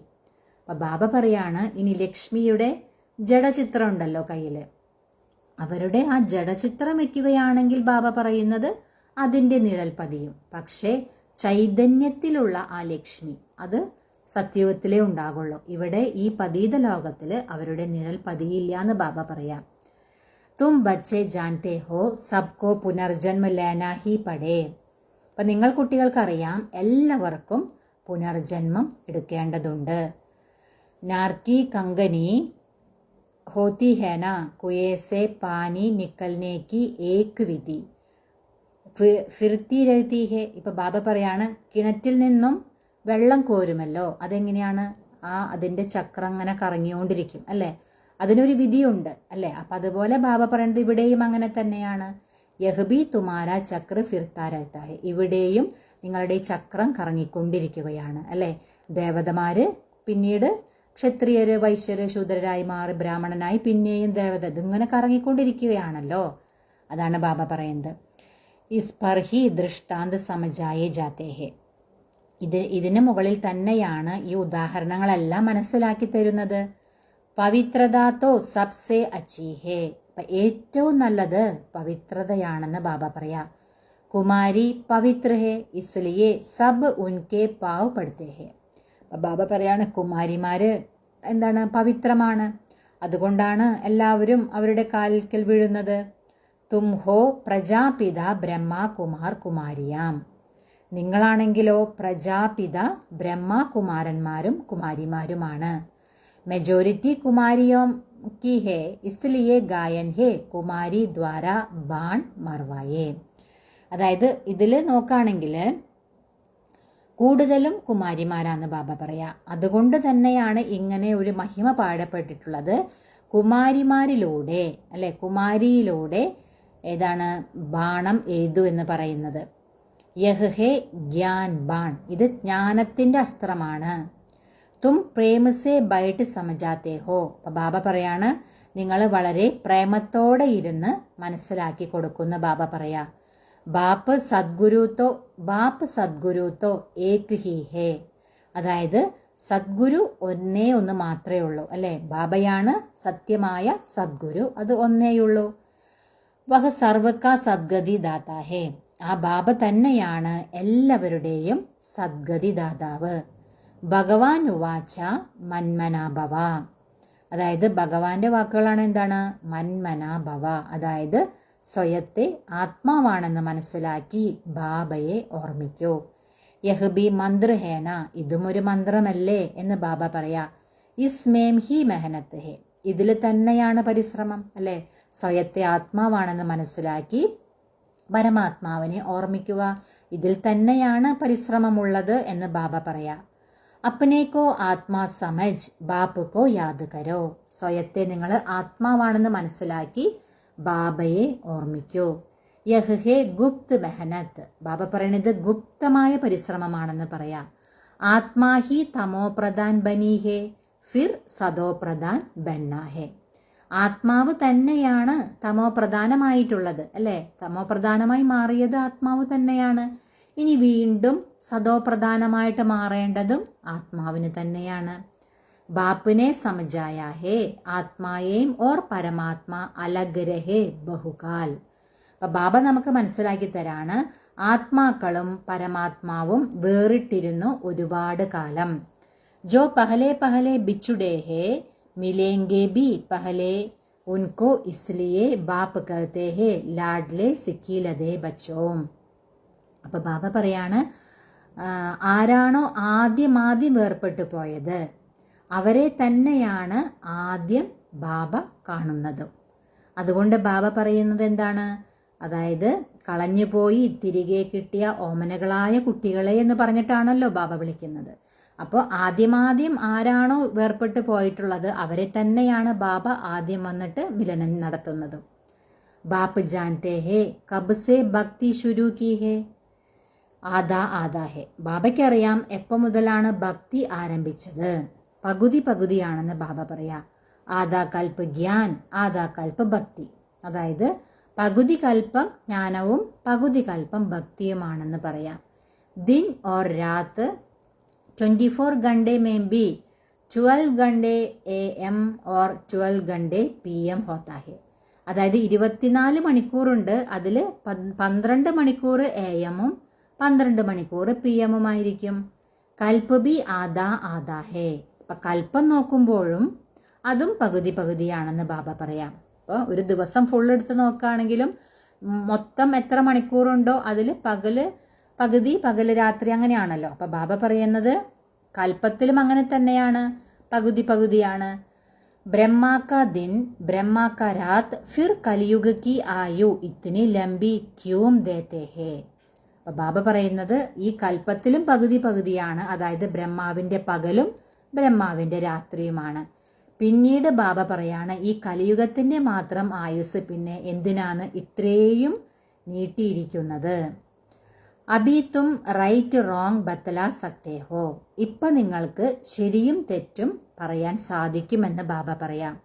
അപ്പൊ ബാബ പറയാണ് ഇനി ലക്ഷ്മിയുടെ ജഡചിത്രം ഉണ്ടല്ലോ കയ്യില്, അവരുടെ ആ ജഡചിത്രം വയ്ക്കുകയാണെങ്കിൽ ബാബ പറയുന്നത് അതിന്റെ നിഴൽ പതിയും. പക്ഷേ ചൈതന്യത്തിലുള്ള ആ ലക്ഷ്മി അത് സത്യയുഗത്തിലേ ഉണ്ടാകുള്ളൂ. ഇവിടെ ഈ പതീത ലോകത്തില് അവരുടെ നിഴൽ പതിയില്ല എന്ന് ബാബ പറയാം. തും ബച്ചെ ജാൻതേ ഹോ സബ്കോ പുനർജന്മ ലേനാ ഹി പടേ, അപ്പൊ നിങ്ങൾ കുട്ടികൾക്കറിയാം എല്ലാവർക്കും പുനർജന്മം എടുക്കേണ്ടതുണ്ട്. നാർക്കി കങ്കനി ഹോത്തി ഹേന കുയേസെ പാനി നിക്കൽനേക്ക് ഏക് വിധി ഫിർത്തി രഹത്തി ഹേ. ഇപ്പൊ ബാബ പറയാണ് കിണറ്റിൽ നിന്നും വെള്ളം കോരുമല്ലോ, അതെങ്ങനെയാണ്? അതിൻ്റെ ചക്രം അങ്ങനെ കറങ്ങിക്കൊണ്ടിരിക്കും അല്ലേ, അതിനൊരു വിധിയുണ്ട് അല്ലേ. അപ്പം അതുപോലെ ബാബ പറയുന്നത് ഇവിടെയും അങ്ങനെ തന്നെയാണ്. യഹ്ബി തുമാര ചക്ര ഫിർത്താ രഹ്താ ഹെ, ഇവിടെയും നിങ്ങളുടെ ചക്രം കറങ്ങിക്കൊണ്ടിരിക്കുകയാണ് അല്ലേ. ദേവതമാര് പിന്നീട് ക്ഷത്രിയര്, വൈശ്യര്, ശൂദ്രരായി മാറി ബ്രാഹ്മണനായി പിന്നെയും ദേവത, ഇതിങ്ങനെ കറങ്ങിക്കൊണ്ടിരിക്കുകയാണല്ലോ. അതാണ് ബാബ പറയുന്നത്. ഇസ് പർ ഹി ദൃഷ്ടാന്ത് സമജായേ ജാത്തേ ഹെ, ഇതിന് മുകളിൽ തന്നെയാണ് ഈ ഉദാഹരണങ്ങളെല്ലാം മനസ്സിലാക്കി തരുന്നത്. പവിത്രതാത്തോ സബ്സെ അച്ചി ഹേ, ഏറ്റവും നല്ലത് പവിത്രതയാണെന്ന് ബാബ പറയാ. കുമാരി പവിത്ര ഹേ ഇസ്ലിയെ സബ് ഉൻകെ പാവ് പഠിത്തേ ഹേ. ബാബ പറയാണ് കുമാരിമാര് എന്താണ്, പവിത്രമാണ്, അതുകൊണ്ടാണ് എല്ലാവരും അവരുടെ കാൽക്കൽ വീഴുന്നത്. തും ഹോ പ്രജാപിത ബ്രഹ്മ കുമാർ കുമാരിയാം, നിങ്ങളാണെങ്കിലോ പ്രജാപിത ബ്രഹ്മകുമാരന്മാരും കുമാരിമാരുമാണ്. മെജോറിറ്റി കുമാരിയോം की है इसलिए गायन है കുമാരി ദ്വാര ബാൺ മർവായേ. അതായത് ഇതിൽ നോക്കുകയാണെങ്കിൽ കൂടുതലും കുമാരിമാരാന്ന് ബാബ പറയാ. അതുകൊണ്ട് തന്നെയാണ് ഇങ്ങനെ ഒരു മഹിമ പാടപ്പെട്ടിട്ടുള്ളത്. കുമാരിമാരിലൂടെ അല്ലെ, കുമാരിയിലൂടെ ഏതാണ് ബാണം എഴുതു എന്ന് പറയുന്നത്. യഹ് ഹേ ജ്ഞാൻ ബാൺ, ഇത് ജ്ഞാനത്തിന്റെ അസ്ത്രമാണ്. തും പ്രേമസേ ബൈട്ട് സമജാത്തേ ഹോ, അപ്പം ബാബ പറയാണ് നിങ്ങൾ വളരെ പ്രേമത്തോടെ ഇരുന്ന് മനസ്സിലാക്കി കൊടുക്കുന്ന ബാബ പറയാ. ബാപ്പ് സദ്ഗുരു ഏക് ഹി ഹേ, അതായത് സദ്ഗുരു ഒന്നേ ഒന്ന് മാത്രമേ ഉള്ളൂ അല്ലെ. ബാബയാണ് സത്യമായ സദ്ഗുരു, അത് ഒന്നേയുള്ളൂ. വഹ സർവക സദ്ഗതി ദാതാ ഹേ, ആ ബാബ തന്നെയാണ് എല്ലാവരുടെയും സദ്ഗതി ദാതാവ്. ഭഗവാൻ ഉവാച മന്മനാഭവ, അതായത് ഭഗവാന്റെ വാക്കുകളാണ് എന്താണ്, മന്മനാഭവ, അതായത് സ്വയത്തെ ആത്മാവാണെന്ന് മനസ്സിലാക്കി ബാബയെ ഓർമ്മിക്കൂ. യഹ്ബി മന്ത്രഹേന, ഇതും ഒരു മന്ത്രമല്ലേ എന്ന് ബാബ പറയാ. ഇസ്മേം ഹി മെഹനത്ത് ഹെ, ഇതിൽ തന്നെയാണ് പരിശ്രമം അല്ലെ. സ്വയത്തെ ആത്മാവാണെന്ന് മനസ്സിലാക്കി പരമാത്മാവിനെ ഓർമ്മിക്കുക, ഇതിൽ തന്നെയാണ് പരിശ്രമമുള്ളത് എന്ന് ബാബ പറയാ. അപ്നേക്കോ ആത്മാ സമജ് ബാപ്പുക്കോ യാദ് കരോ, സ്വയത്തെ നിങ്ങൾ ആത്മാവാണെന്ന് മനസ്സിലാക്കി ബാബയെ ഓർമ്മിക്കൂ. യഹ് ഹേ ഗുപ്ത് മെഹനത്ത്, ബാബ പറയുന്നത് ഗുപ്തമായ പരിശ്രമമാണെന്ന് പറയാം. ആത്മാഹി തമോ പ്രധാൻ ബനി ഹേ ഫിർ സദോ പ്രധാൻ ബന്നാ ഹേ, ആത്മാവ് തന്നെയാണ് തമോ പ്രധാനമായിട്ടുള്ളത് അല്ലെ. തമോ പ്രധാനമായി മാറിയത് ആത്മാവ് തന്നെയാണ്. ഇനി വീണ്ടും സദോ പ്രധാനമായിട്ട് മാറേണ്ടതും ആത്മാവിന് തന്നെയാണ്. ബാപ്പിനെ സമജായ ഹേ ആത്മായേം ഓർ പരമാത്മാ അലഗ് രഹേ ബഹുകാൽ. അപ്പൊ ബാബ നമുക്ക് മനസ്സിലാക്കി തരാണ്, ആത്മാക്കളും പരമാത്മാവും വേറിട്ടിരുന്നു ഒരുപാട് കാലം. ജോ പഹലെ പഹലെ ബിച്ചുടേ ഹേ മിലേംഗെ ബി പഹലെ ഉൻകോ ഇസ്ലിയെ ബാപ്പ് കഹത്തെ ഹേ ലാഡ്ലെ സിക്കിലതേ ബച്ചോം. അപ്പൊ ബാബ പറയാണ്, ആരാണോ ആദ്യം വേർപെട്ടു പോയത് അവരെ തന്നെയാണ് ആദ്യം ബാബ കാണുന്നതും. അതുകൊണ്ട് ബാബ പറയുന്നത് എന്താണ്, അതായത് കളഞ്ഞുപോയി തിരികെ കിട്ടിയ ഓമനകളായ കുട്ടികളെ എന്ന് പറഞ്ഞിട്ടാണല്ലോ ബാബ വിളിക്കുന്നത്. അപ്പോൾ ആദ്യം ആരാണോ വേർപെട്ടു പോയിട്ടുള്ളത് അവരെ തന്നെയാണ് ബാബ ആദ്യം വന്നിട്ട് മിലനം നടത്തുന്നതും. ബാപ്പ് ജാൻതേ ഹേ കബ് സേ ഭക്തി ശുരു കി ഹേ ആദാ ഹേ, ബാബയ്ക്കറിയാം എപ്പോൾ മുതലാണ് ഭക്തി ആരംഭിച്ചത്. പകുതിയാണെന്ന് ബാബ പറയാ. ആദാ കൽപ്പ് ജ്ഞാൻ ആദാ കൽപ്പ് ഭക്തി, അതായത് പകുതി കൽപ്പം ജ്ഞാനവും പകുതി കൽപ്പം ഭക്തിയുമാണെന്ന് പറയാം. ദിൻ ഓർ രാത്ത് 24 घंटे में भी 12 घंटे AM और 12 घंटे PM होता है. അതായത് 24 മണിക്കൂറുണ്ട്, അതിൽ 12 മണിക്കൂർ AM-ഉം 12 മണിക്കൂർ PM-ഉം ആയിരിക്കും. കൽപ്പ് ബി ആദാ ഹേ, അപ്പം കൽപ്പം നോക്കുമ്പോഴും അതും പകുതിയാണെന്ന് ബാബ പറയാം. അപ്പോൾ ഒരു ദിവസം ഫുൾ എടുത്ത് നോക്കുകയാണെങ്കിലും മൊത്തം എത്ര മണിക്കൂറുണ്ടോ അതിൽ പകല് രാത്രി അങ്ങനെയാണല്ലോ. അപ്പം ബാബ പറയുന്നത് കൽപ്പത്തിലും അങ്ങനെ തന്നെയാണ്, പകുതിയാണ്. ब्रह्मा का दिन ब्रह्मा का रात फिर कलयुग की आयु इतनी लंबी क्यों देते हैं. അപ്പം ബാബ പറയുന്നത് ഈ കൽപ്പത്തിലും പകുതി പകുതിയാണ്, അതായത് ബ്രഹ്മാവിൻ്റെ പകലും ബ്രഹ്മാവിൻ്റെ രാത്രിയുമാണ്. പിന്നീട് ബാബ പറയാണ് ഈ കലിയുഗത്തിൻ്റെ മാത്രം ആയുസ് പിന്നെ എന്തിനാണ് ഇത്രയും നീട്ടിയിരിക്കുന്നത്. അബി തും റൈറ്റ് റോങ് ബത്തലാ സക്തേ ഹോ, ഇപ്പം നിങ്ങൾക്ക് ശരിയും തെറ്റും പറയാൻ സാധിക്കുമെന്ന് ബാബ പറയാം.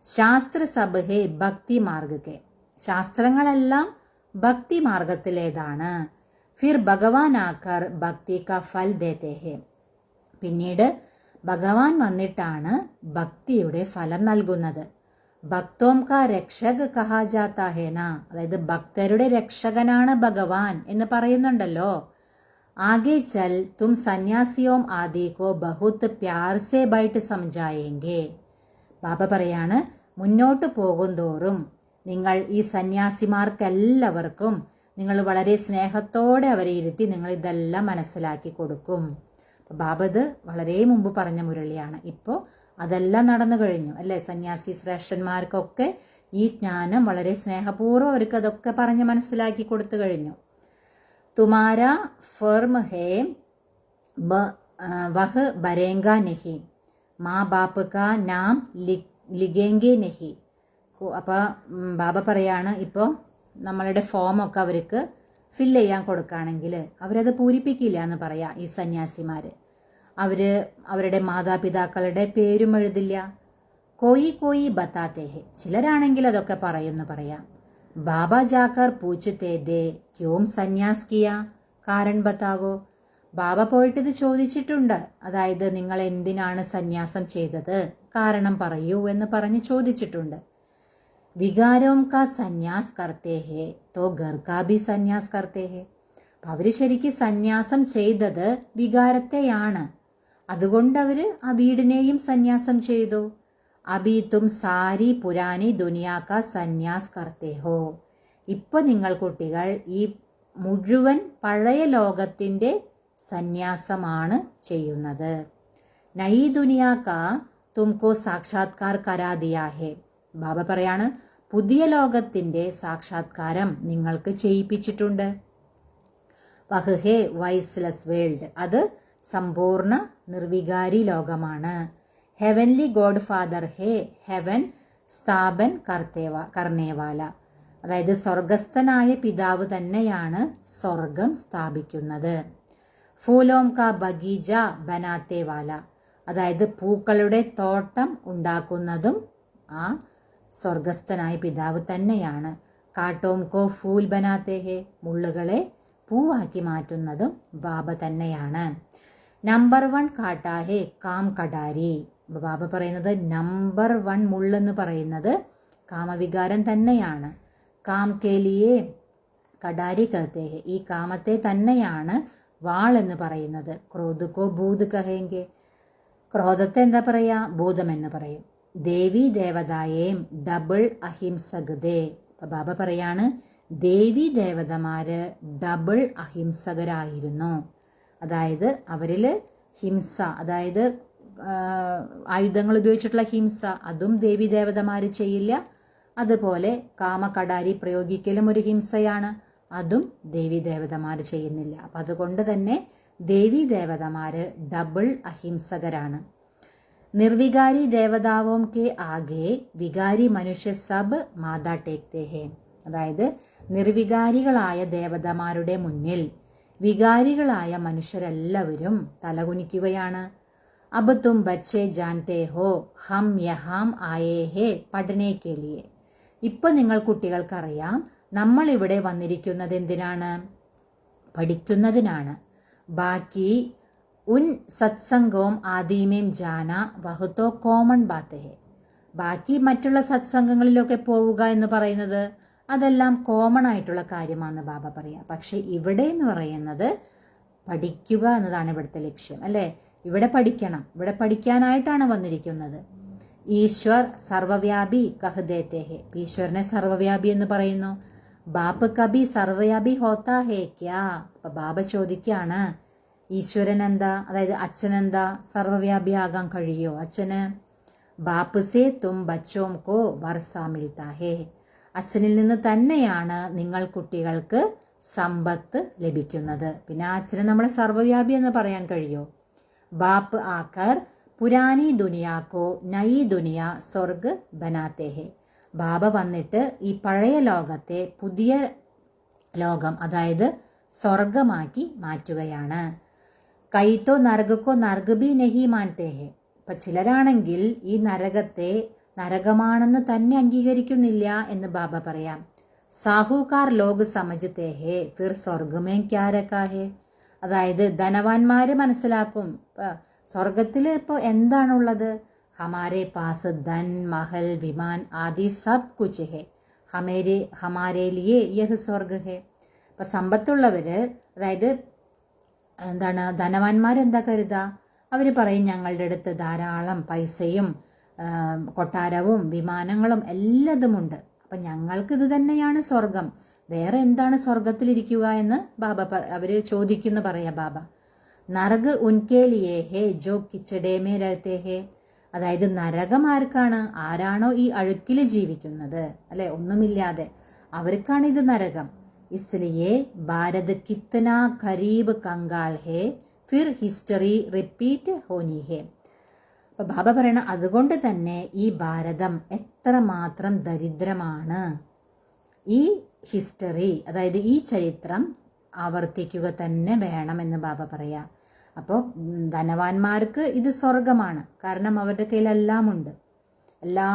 ശാസ്ത്ര സബ് ഹേ ഭക്തി മാർഗക്കെ, ശാസ്ത്രങ്ങളെല്ലാം ഭക്തി മാർഗത്തിലേതാണ്. ഫിർ ഭഗവാൻ ആക്കർ ഭക്തി കാ ഫൽ ദേത്തെ ഹേ, പിന്നീട് ഭഗവാൻ വന്നിട്ടാണ് ഭക്തിയുടെ ഫലം നൽകുന്നത്. ഭക്തോം കാ രക്ഷക് കഹാ ജാത്താ ഹേന, അതായത് ഭക്തരുടെ രക്ഷകനാണ് ഭഗവാൻ എന്ന് പറയുന്നുണ്ടല്ലോ. ആകെ ചൽ തും സന്യാസിയോം ആദി കോ ബഹുത് പ്യാർ സേ ബൈട്ട് സംജായേങ്കെ, ബാബ പറയാണ് മുന്നോട്ട് പോകുന്തോറും നിങ്ങൾ ഈ സന്യാസിമാർക്കെല്ലാവർക്കും നിങ്ങൾ വളരെ സ്നേഹത്തോടെ അവരെ ഇരുത്തി നിങ്ങൾ ഇതെല്ലാം മനസ്സിലാക്കി കൊടുക്കും. ബാബ ഇത് വളരെ മുമ്പ് പറഞ്ഞ മുരളിയാണ്. ഇപ്പോൾ അതെല്ലാം നടന്നു കഴിഞ്ഞു അല്ലേ. സന്യാസി ശ്രേഷ്ഠന്മാർക്കൊക്കെ ഈ ജ്ഞാനം വളരെ സ്നേഹപൂർവ്വം അവർക്ക് അതൊക്കെ പറഞ്ഞ് മനസ്സിലാക്കി കൊടുത്തു കഴിഞ്ഞു. തുമാര ഫർം ഹേ വഹ് ബരേങ്ക നെഹി, മാ ബാപ്പ് കാ നാം ലിഗേങ്കെ നെഹി. അപ്പോൾ ബാബ പറയാണ് ഇപ്പോൾ നമ്മളുടെ ഫോമൊക്കെ അവർക്ക് ഫില്ല് ചെയ്യാൻ കൊടുക്കുകയാണെങ്കിൽ അവരത് പൂരിപ്പിക്കില്ല എന്ന് പറയാം ഈ സന്യാസിമാർ. അവരുടെ മാതാപിതാക്കളുടെ പേരും എഴുതില്ല. കോയി ബത്താത്തേഹെ, ചിലരാണെങ്കിൽ അതൊക്കെ പറയുമെന്ന് പറയാം. ബാബ ജാക്കർ പൂച്ചത്തേ ദേ ക്യോം സന്യാസ് കിയ കാരൺ ബത്താവോ, ബാബ പോയിട്ടിത് ചോദിച്ചിട്ടുണ്ട്. അതായത് നിങ്ങൾ എന്തിനാണ് സന്യാസം ചെയ്തത്, കാരണം പറയൂ എന്ന് പറഞ്ഞ് ചോദിച്ചിട്ടുണ്ട്. വികാരോം കാ സന്യാസ് കർത്തേ ഹേ തോ ഘർ കാ ഭി സന്യാസ് കർത്തേ ഹേ, അവർ ശരിക്കും സന്യാസം ചെയ്തത് വികാരത്തെയാണ്, അതുകൊണ്ട് അവർ ആ വീടിനെയും സന്യാസം ചെയ്തു. അബി തും സാരി പുരാനി ദുനിയാ കാ സന്യാസ് കർത്തേ ഹോ, ഇപ്പൊ നിങ്ങൾ കുട്ടികൾ ഈ മുഴുവൻ പഴയ ലോകത്തിൻ്റെ സന്യാസമാണ് ചെയ്യുന്നത്. നൈ ദുനിയാ കാ തുംകോ സാക്ഷാത്കാർ കരാ ദിയാ ഹേ, ബാബ പറയാണ് പുതിയ ലോകത്തിൻ്റെ സാക്ഷാത്കാരം നിങ്ങൾക്ക് ചെയ്യിപ്പിച്ചിട്ടുണ്ട്. വഹ് ഹേ വൈസ്ലെസ് വേൾഡ്, അത് സമ്പൂർണ്ണ നിർവികാരി ലോകമാണ്. ഹെവൻലി ഗോഡ് ഫാദർ ഹേ ഹെവൻ സ്ഥാപൻ കർണേവാല, അതായത് സ്വർഗസ്ഥനായ പിതാവ് തന്നെയാണ് സ്വർഗം സ്ഥാപിക്കുന്നത്. ഫൂലോം കാ ബഗീജ ബനാത്തേവാല, അതായത് പൂക്കളുടെ തോട്ടം ഉണ്ടാക്കുന്നതും ആ സ്വർഗസ്ഥനായ പിതാവ് തന്നെയാണ്. കാട്ടോം കോ ഫൂൽ ബനാത്തേ ഹേ, മുള്ളുകളെ പൂവാക്കി മാറ്റുന്നതും ബാബ തന്നെയാണ്. നമ്പർ 1 കാട്ടാ ഹേ കാം കടാരി, ബാബ പറയുന്നത് നമ്പർ 1 മുള്ളെന്ന് പറയുന്നത് കാമവികാരം തന്നെയാണ്. കാം കേലിയെ കടാരി കഹത്തെ ഹേ, ഈ കാമത്തെ തന്നെയാണ് വാൾ എന്ന് പറയുന്നത്. ക്രോധക്കോ ഭൂത് കഹേങ്കെ, ക്രോധത്തെ എന്താ പറയാ, ഭൂതമെന്ന് പറയും. ദേവി ദേവതായേം ഡബിൾ അഹിംസകതേ, ബാബ പറയാണ് ദേവി ദേവതമാര് ഡബിൾ അഹിംസകരായിരുന്നു. അതായത് അവരിൽ ഹിംസ, അതായത് ആയുധങ്ങൾ ഉപയോഗിച്ചിട്ടുള്ള ഹിംസ, അതും ദേവി ദേവതമാർ ചെയ്യില്ല. അതുപോലെ കാമകടാരി പ്രയോഗിക്കലും ഒരു ഹിംസയാണ്, അതും ദേവി ദേവതമാർ ചെയ്യുന്നില്ല. അപ്പം അതുകൊണ്ട് തന്നെ ദേവി ദേവതമാർ ഡബിൾ അഹിംസകരാണ്. നിർവികാരി ദേവതാവോം കെ ആകെ വികാരി മനുഷ്യ സബ് മാതാ ടേക്തേ ഹേ, അതായത് നിർവികാരികളായ ദേവതമാരുടെ മുന്നിൽ വികാരികളായ മനുഷ്യരെല്ലാവരും തലകുനിക്കുകയാണ്. അബ് തും ബച്ചേ ജാൻതേ ഹോ ഹം യഹാം ആയേ ഹേ പഠനേ കെ ലിയേ, ഇപ്പൊ നിങ്ങൾ കുട്ടികൾക്കറിയാം നമ്മൾ ഇവിടെ വന്നിരിക്കുന്നത് എന്തിനാണ്, പഠിക്കുന്നതിനാണ്. ബാക്കി ഉൻ സത്സംഗവും ആദിമേം ജാന വഹുത്തോ കോമൺ ബാത്ത് ഹേ, ബാക്കി മറ്റുള്ള സത്സംഗങ്ങളിലൊക്കെ പോവുക എന്ന് പറയുന്നത് അതെല്ലാം കോമൺ ആയിട്ടുള്ള കാര്യമാണെന്ന് ബാബ പറയാം. പക്ഷെ ഇവിടെ എന്ന് പറയുന്നത് പഠിക്കുക എന്നതാണ് ഇവിടുത്തെ ലക്ഷ്യം അല്ലേ. ഇവിടെ പഠിക്കണം, ഇവിടെ പഠിക്കാനായിട്ടാണ് വന്നിരിക്കുന്നത്. ഈശ്വർ സർവവ്യാപി കഹ് ദേത്തെ ഹേ, ഈശ്വരനെ സർവവ്യാപി എന്ന് പറയുന്നു. ബാപ്പ് കബി സർവവ്യാപി ഹോത്താ ഹേ ക്യാ, അപ്പൊ ബാബ ചോദിക്കാണ് ഈശ്വരൻ എന്താ, അതായത് അച്ഛനെന്താ സർവവ്യാപിയാകാൻ കഴിയോ അച്ഛന്. ബാപ്പ് സേ തും ബച്ചോം കോ വർഷ മിൽത്താ ഹേ, അച്ഛനിൽ നിന്ന് തന്നെയാണ് നിങ്ങൾ കുട്ടികൾക്ക് സമ്പത്ത് ലഭിക്കുന്നത്. പിന്നെ ആ അച്ഛനെ നമ്മളെ സർവ്വവ്യാപി എന്ന് പറയാൻ കഴിയോ? ബാപ്പ് ആക്കർ പുരാനി ദുനിയാക്കോ നയി ദുനിയ സ്വർഗ് ബനാത്തെ ഹെ. ബാബ വന്നിട്ട് ഈ പഴയ ലോകത്തെ പുതിയ ലോകം, അതായത് സ്വർഗമാക്കി മാറ്റുകയാണ്. കൈത്തോ നരകക്കോ നരക ബി നഹി മാൻതേ ഹെ. ഇപ്പം ചിലരാണെങ്കിൽ ഈ നരകത്തെ നരകമാണെന്ന് തന്നെ അംഗീകരിക്കുന്നില്ല എന്ന് ബാബ പറയാം. സാഹുകാർ ലോക് സമജ്തേ ഹെ ഫിർ സ്വർഗമേ ക്യാ രക്കാ ഹെ. അതായത് ധനവാന്മാര് മനസ്സിലാക്കും സ്വർഗത്തിൽ ഇപ്പോൾ എന്താണുള്ളത്. ഹമാരെ പാസ് ധൻ മഹൽ വിമാൻ ആദി സബ് കുച്ച് ഹെ, ഹമാരെ ലിയേ യഹ് സ്വർഗ് ഹെ. ഇപ്പം സമ്പത്തുള്ളവര്, അതായത് എന്താണ്, ധനവാന്മാരെന്താ കരുതാ? അവർ പറയും ഞങ്ങളുടെ അടുത്ത് ധാരാളം പൈസയും കൊട്ടാരവും വിമാനങ്ങളും എല്ലാതുമുണ്ട്, അപ്പം ഞങ്ങൾക്ക് ഇത് തന്നെയാണ് സ്വർഗം, വേറെ എന്താണ് സ്വർഗത്തിലിരിക്കുക എന്ന് ബാബ അവർ ചോദിക്കുന്നു പറയാ ബാബ. നരക് ഉൻകെ ലിയേ ഹേ ജോ കിച്ചടേ മേ രഹത്തെ ഹേ. അതായത് നരകം ആർക്കാണ്? ആരാണോ ഈ അഴുക്കിൽ ജീവിക്കുന്നത്, അല്ലെ, ഒന്നുമില്ലാതെ, അവർക്കാണ് ഇത് നരകം. ഇസ്ലിയേ ഭാരത് കിത്തന ഖരീബ് കങ്കാൾ ഹേ ഫിർ ഹിസ്റ്ററി റിപ്പീറ്റ് ഹോനി ഹേ. അപ്പൊ ബാബ പറയണ അതുകൊണ്ട് തന്നെ ഈ ഭാരതം എത്രമാത്രം ദരിദ്രമാണ്. ഈ ഹിസ്റ്ററി, അതായത് ഈ ചരിത്രം ആവർത്തിക്കുക തന്നെ വേണമെന്ന് ബാബ പറയാ. അപ്പോൾ ധനവാന്മാർക്ക് ഇത് സ്വർഗമാണ്, കാരണം അവരുടെ കയ്യിലെല്ലാം ഉണ്ട്, എല്ലാ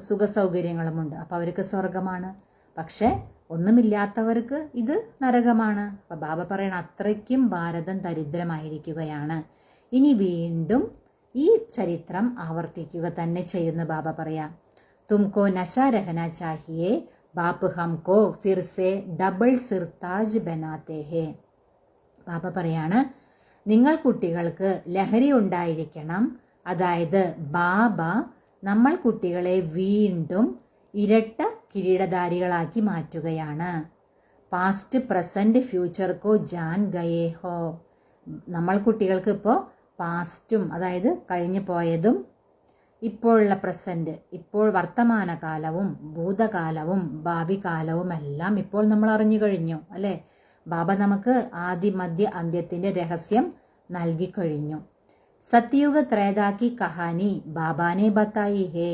സുഖ സൗകര്യങ്ങളുമുണ്ട്, അപ്പോൾ അവർക്ക് സ്വർഗമാണ്. പക്ഷെ ഒന്നുമില്ലാത്തവർക്ക് ഇത് നരകമാണ്. അപ്പോൾ ബാബ പറയണ അത്രയ്ക്കും ഭാരതം ദരിദ്രമായിരിക്കുകയാണ്. ഇനി വീണ്ടും ഈ ചരിത്രം ആവർത്തിക്കുക തന്നെ ചെയ്യുന്ന ബാബ പറയാം. തുംകോ നശ രഹന ചാഹിയേ ബാപ്പ് ഹംകോ ഫിർസെ ഡബിൾ സിർതാജ് ബനാത്തെ ഹേ. ബാബ പറയാണ്, നിങ്ങൾ കുട്ടികൾക്ക് ലഹരി ഉണ്ടായിരിക്കണം. അതായത് ബാബ നമ്മൾ കുട്ടികളെ വീണ്ടും ഇരട്ട കിരീടധാരികളാക്കി മാറ്റുകയാണ്. പാസ്റ്റ് പ്രസന്റ് ഫ്യൂച്ചർ കോ ജാൻ ഗയേ ഹോ. നമ്മൾ കുട്ടികൾക്ക് ഇപ്പോൾ പാസ്റ്റും, അതായത് കഴിഞ്ഞു പോയതും, ഇപ്പോഴുള്ള പ്രസന്റ്, ഇപ്പോൾ വർത്തമാനകാലവും ഭൂതകാലവും ഭാവി കാലവും എല്ലാം ഇപ്പോൾ നമ്മൾ അറിഞ്ഞു കഴിഞ്ഞു, അല്ലേ? ബാബ നമുക്ക് ആദി മധ്യ അന്ത്യത്തിന്റെ രഹസ്യം നൽകി കഴിഞ്ഞു. സത്യുഗ ത്രേതാക്കി കഹാനി ബാബാനെ ബത്തായി ഹേ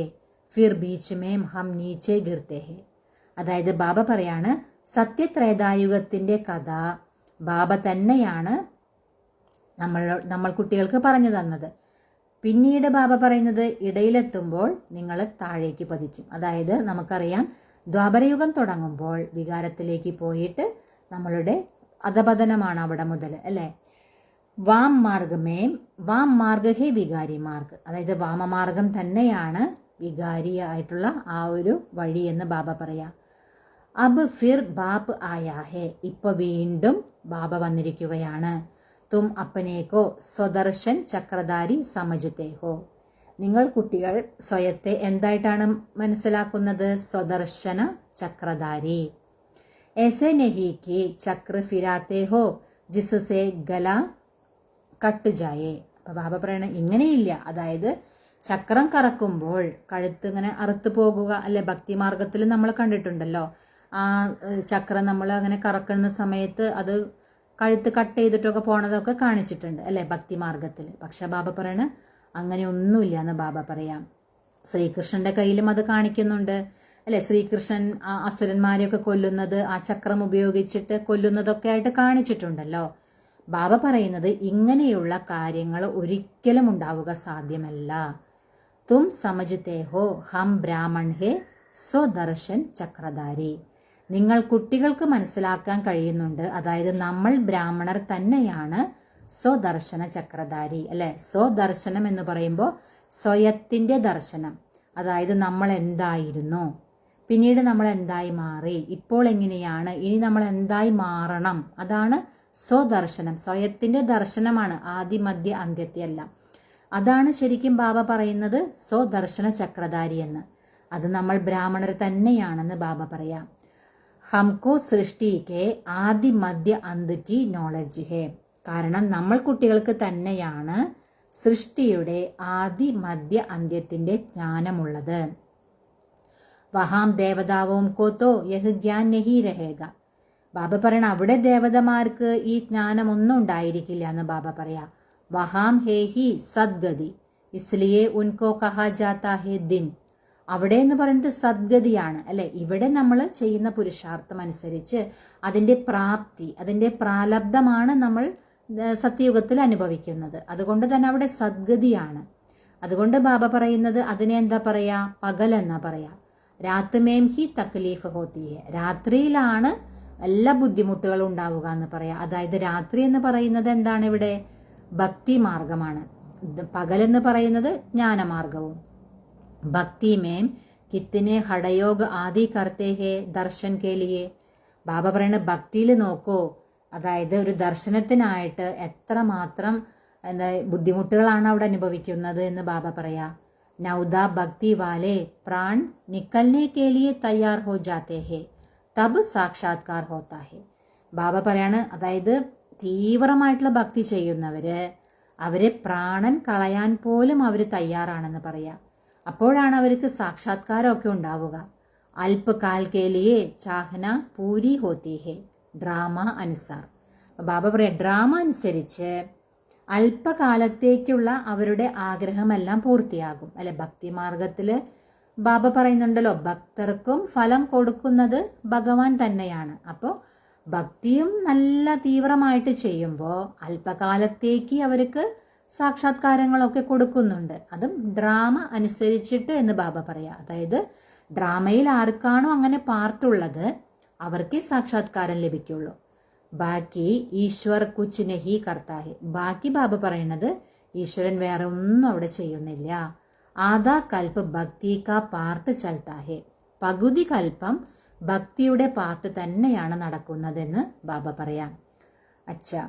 ഫിർ ബീച്ച് മേം ഹം നീച്ചെ ഗിർത്തെ ഹേ. അതായത് ബാബ പറയാണ്, സത്യത്രേതായുഗത്തിന്റെ കഥ ബാബ തന്നെയാണ് നമ്മൾ കുട്ടികൾക്ക് പറഞ്ഞു തന്നത്. പിന്നീട് ബാബ പറയുന്നത്, ഇടയിലെത്തുമ്പോൾ നിങ്ങൾ താഴേക്ക് പതിക്കും. അതായത് നമുക്കറിയാം, ദ്വാപരയുഗം തുടങ്ങുമ്പോൾ വികാരത്തിലേക്ക് പോയിട്ട് നമ്മളുടെ അധപതനമാണ് അവിടെ മുതൽ, അല്ലേ? വാം മാർഗ് ഹേ വികാരി മാർഗ്. അതായത് വാമമാർഗം തന്നെയാണ് വികാരിയായിട്ടുള്ള ആ ഒരു വഴി എന്ന് ബാബ പറയാ. അബ് ഫിർ ബാപ്പ് ആയാ ഹേ. ഇപ്പൊ വീണ്ടും ബാബ വന്നിരിക്കുകയാണ്. തും അപ്പനേക്കോ സ്വദർശൻ ചക്രധാരി സമജത്തെ ഹോ. നിങ്ങൾ കുട്ടികൾ സ്വയത്തെ എന്തായിട്ടാണ് മനസ്സിലാക്കുന്നത്? സ്വദർശന ചക്രധാരി. ऐसे नहीं कि ചക്ര ഫിരാത്തെ ഹോ ജിസ്സെ ഗല കട്ട് ജായേ. അപ്പൊ ബാബ പറയണ ഇങ്ങനെയില്ല. അതായത് ചക്രം കറക്കുമ്പോൾ കഴുത്ത് ഇങ്ങനെ അറുത്തു പോകുക, അല്ലെ? ഭക്തിമാർഗത്തിൽ നമ്മൾ കണ്ടിട്ടുണ്ടല്ലോ, ആ ചക്രം നമ്മൾ അങ്ങനെ കറക്കുന്ന സമയത്ത് അത് കഴുത്ത് കട്ട് ചെയ്തിട്ടൊക്കെ പോണതൊക്കെ കാണിച്ചിട്ടുണ്ട്, അല്ലെ? ഭക്തിമാർഗത്തിൽ. പക്ഷെ ബാബ പറയണ അങ്ങനെ ഒന്നുമില്ല എന്ന് ബാബ പറയാം. ശ്രീകൃഷ്ണന്റെ കയ്യിലും അത് കാണിക്കുന്നുണ്ട്, അല്ലെ? ശ്രീകൃഷ്ണൻ ആ അസുരന്മാരെയൊക്കെ കൊല്ലുന്നത് ആ ചക്രം ഉപയോഗിച്ചിട്ട് കൊല്ലുന്നതൊക്കെ ആയിട്ട് കാണിച്ചിട്ടുണ്ടല്ലോ. ബാബ പറയുന്നത് ഇങ്ങനെയുള്ള കാര്യങ്ങൾ ഒരിക്കലും ഉണ്ടാവുക സാധ്യമല്ല. തും സമജ്തേ ഹോ ഹം ബ്രാഹ്മൺ ഹേ സ്വദർശൻ ചക്രധാരി. നിങ്ങൾ കുട്ടികൾക്ക് മനസ്സിലാക്കാൻ കഴിയുന്നുണ്ട്, അതായത് നമ്മൾ ബ്രാഹ്മണർ തന്നെയാണ് സ്വദർശന ചക്രധാരി, അല്ലെ? സ്വദർശനം എന്ന് പറയുമ്പോൾ സ്വയത്തിന്റെ ദർശനം, അതായത് നമ്മൾ എന്തായിരുന്നു, പിന്നീട് നമ്മൾ എന്തായി മാറി, ഇപ്പോൾ എങ്ങനെയാണ്, ഇനി നമ്മൾ എന്തായി മാറണം, അതാണ് സ്വദർശനം. സ്വയത്തിന്റെ ദർശനമാണ്, ആദി മധ്യ അന്ത്യത്തെയല്ല. അതാണ് ശരിക്കും ബാബ പറയുന്നത് സ്വദർശന ചക്രധാരി എന്ന്. അത് നമ്മൾ ബ്രാഹ്മണർ തന്നെയാണെന്ന് ബാബ പറയാം. ഹംകോ സൃഷ്ടിക്ക് ആദി മധ്യ അന്ത്യക്ക് നോളജ് ഹേ. കാരണം നമ്മൾ കുട്ടികൾക്ക് തന്നെയാണ് സൃഷ്ടിയുടെ ആദി മധ്യ അന്ത്യത്തിന്റെ ജ്ഞാനമുള്ളത്. വഹാം ദേവതാവോം കോത്തോ യഹ് ജ്ഞാൻ നഹി രഹേഗ. ബാബ പറയണ അവിടെ ദേവതമാർക്ക് ഈ ജ്ഞാനമൊന്നും ഉണ്ടായിരിക്കില്ല എന്ന് ബാബ പറയാ. വഹാം ഹേ ഹി സദ്ഗതി ഇസ്ലിയെ ഉൻകോ കഹാ ജാത്താ ഹേ ദിൻ. അവിടെ എന്ന് പറയുന്നത് സദ്ഗതിയാണ് അല്ലെ. ഇവിടെ നമ്മൾ ചെയ്യുന്ന പുരുഷാർത്ഥം അനുസരിച്ച് അതിൻ്റെ പ്രാപ്തി, അതിൻ്റെ പ്രാലബ്ധമാണ് നമ്മൾ സത്യയുഗത്തിൽ അനുഭവിക്കുന്നത്. അതുകൊണ്ട് തന്നെ അവിടെ സദ്ഗതിയാണ്. അതുകൊണ്ട് ബാബ പറയുന്നത് അതിനെ എന്താ പറയാ, പകൽ എന്നാ പറയാ. രാത്മേം ഹി തക്ലീഫ് ഹോത്തി ഹെ, രാത്രിയിലാണ് എല്ലാ ബുദ്ധിമുട്ടുകളും ഉണ്ടാവുക എന്ന് പറയാം. അതായത് രാത്രി എന്ന് പറയുന്നത് എന്താണ്, ഇവിടെ ഭക്തി മാർഗമാണ്. പകലെന്ന് പറയുന്നത് ജ്ഞാനമാർഗവും. ഭക്തി മേം കിത്തിനെ ഹടയോഗ് ആദി കർത്തേ ഹേ ദർശൻ കേലിയെ. ബാബ പറയുന്ന ഭക്തിയിൽ നോക്കോ, അതായത് ഒരു ദർശനത്തിനായിട്ട് എത്രമാത്രം ബുദ്ധിമുട്ടുകളാണ് അവിടെ അനുഭവിക്കുന്നത് എന്ന് ബാബ പറയാ. നൗദ ഭക്തി വാലെ പ്രാൺ നിക്കൽനെ കേലിയെ തയ്യാർ ഹോ ജാത്തേ ഹേ തബ് സാക്ഷാത്കാർ ഹോത്താ ഹേ. ബാബ പറയാണ്, അതായത് തീവ്രമായിട്ടുള്ള ഭക്തി ചെയ്യുന്നവര് അവരെ പ്രാണൻ കളയാൻ പോലും അവർ തയ്യാറാണെന്ന് പറയാ. അപ്പോഴാണ് അവർക്ക് സാക്ഷാത്കാരമൊക്കെ ഉണ്ടാവുക. അല്പകാൽ കേലിയെ ചാഹന പൂരി ഹോത്തി ഹേ ഡ്രാമ അനുസാർ. ബാബ പറയാ, ഡ്രാമ അനുസരിച്ച് അല്പകാലത്തേക്കുള്ള അവരുടെ ആഗ്രഹമെല്ലാം പൂർത്തിയാകും അല്ലെ. ഭക്തിമാർഗത്തില് ബാബ പറയുന്നുണ്ടല്ലോ, ഭക്തർക്കും ഫലം കൊടുക്കുന്നത് ഭഗവാൻ തന്നെയാണ്. അപ്പോൾ ഭക്തിയും നല്ല തീവ്രമായിട്ട് ചെയ്യുമ്പോൾ അല്പകാലത്തേക്ക് അവർക്ക് സാക്ഷാത്കാരങ്ങളൊക്കെ കൊടുക്കുന്നുണ്ട്. അതും ഡ്രാമ അനുസരിച്ചിട്ട് എന്ന് ബാബ പറയാ. അതായത് ഡ്രാമയിൽ ആർക്കാണോ അങ്ങനെ പാർട്ടുള്ളത് അവർക്കേ സാക്ഷാത്കാരം ലഭിക്കുള്ളൂ. ബാക്കി ഈശ്വർ കുച്ച് നഹി കർത്താ ഹെ. ബാക്കി ബാബ പറയുന്നത് ഈശ്വരൻ വേറെ ഒന്നും അവിടെ ചെയ്യുന്നില്ല. ആധാ കൽപ്പ് ഭക്തി കാ പാർട്ട് ചൽത്താ ഹെ. പകുതി കൽപ്പം ഭക്തിയുടെ പാർട്ട് തന്നെയാണ് നടക്കുന്നതെന്ന് ബാബ പറയാം. അച്ഛാ,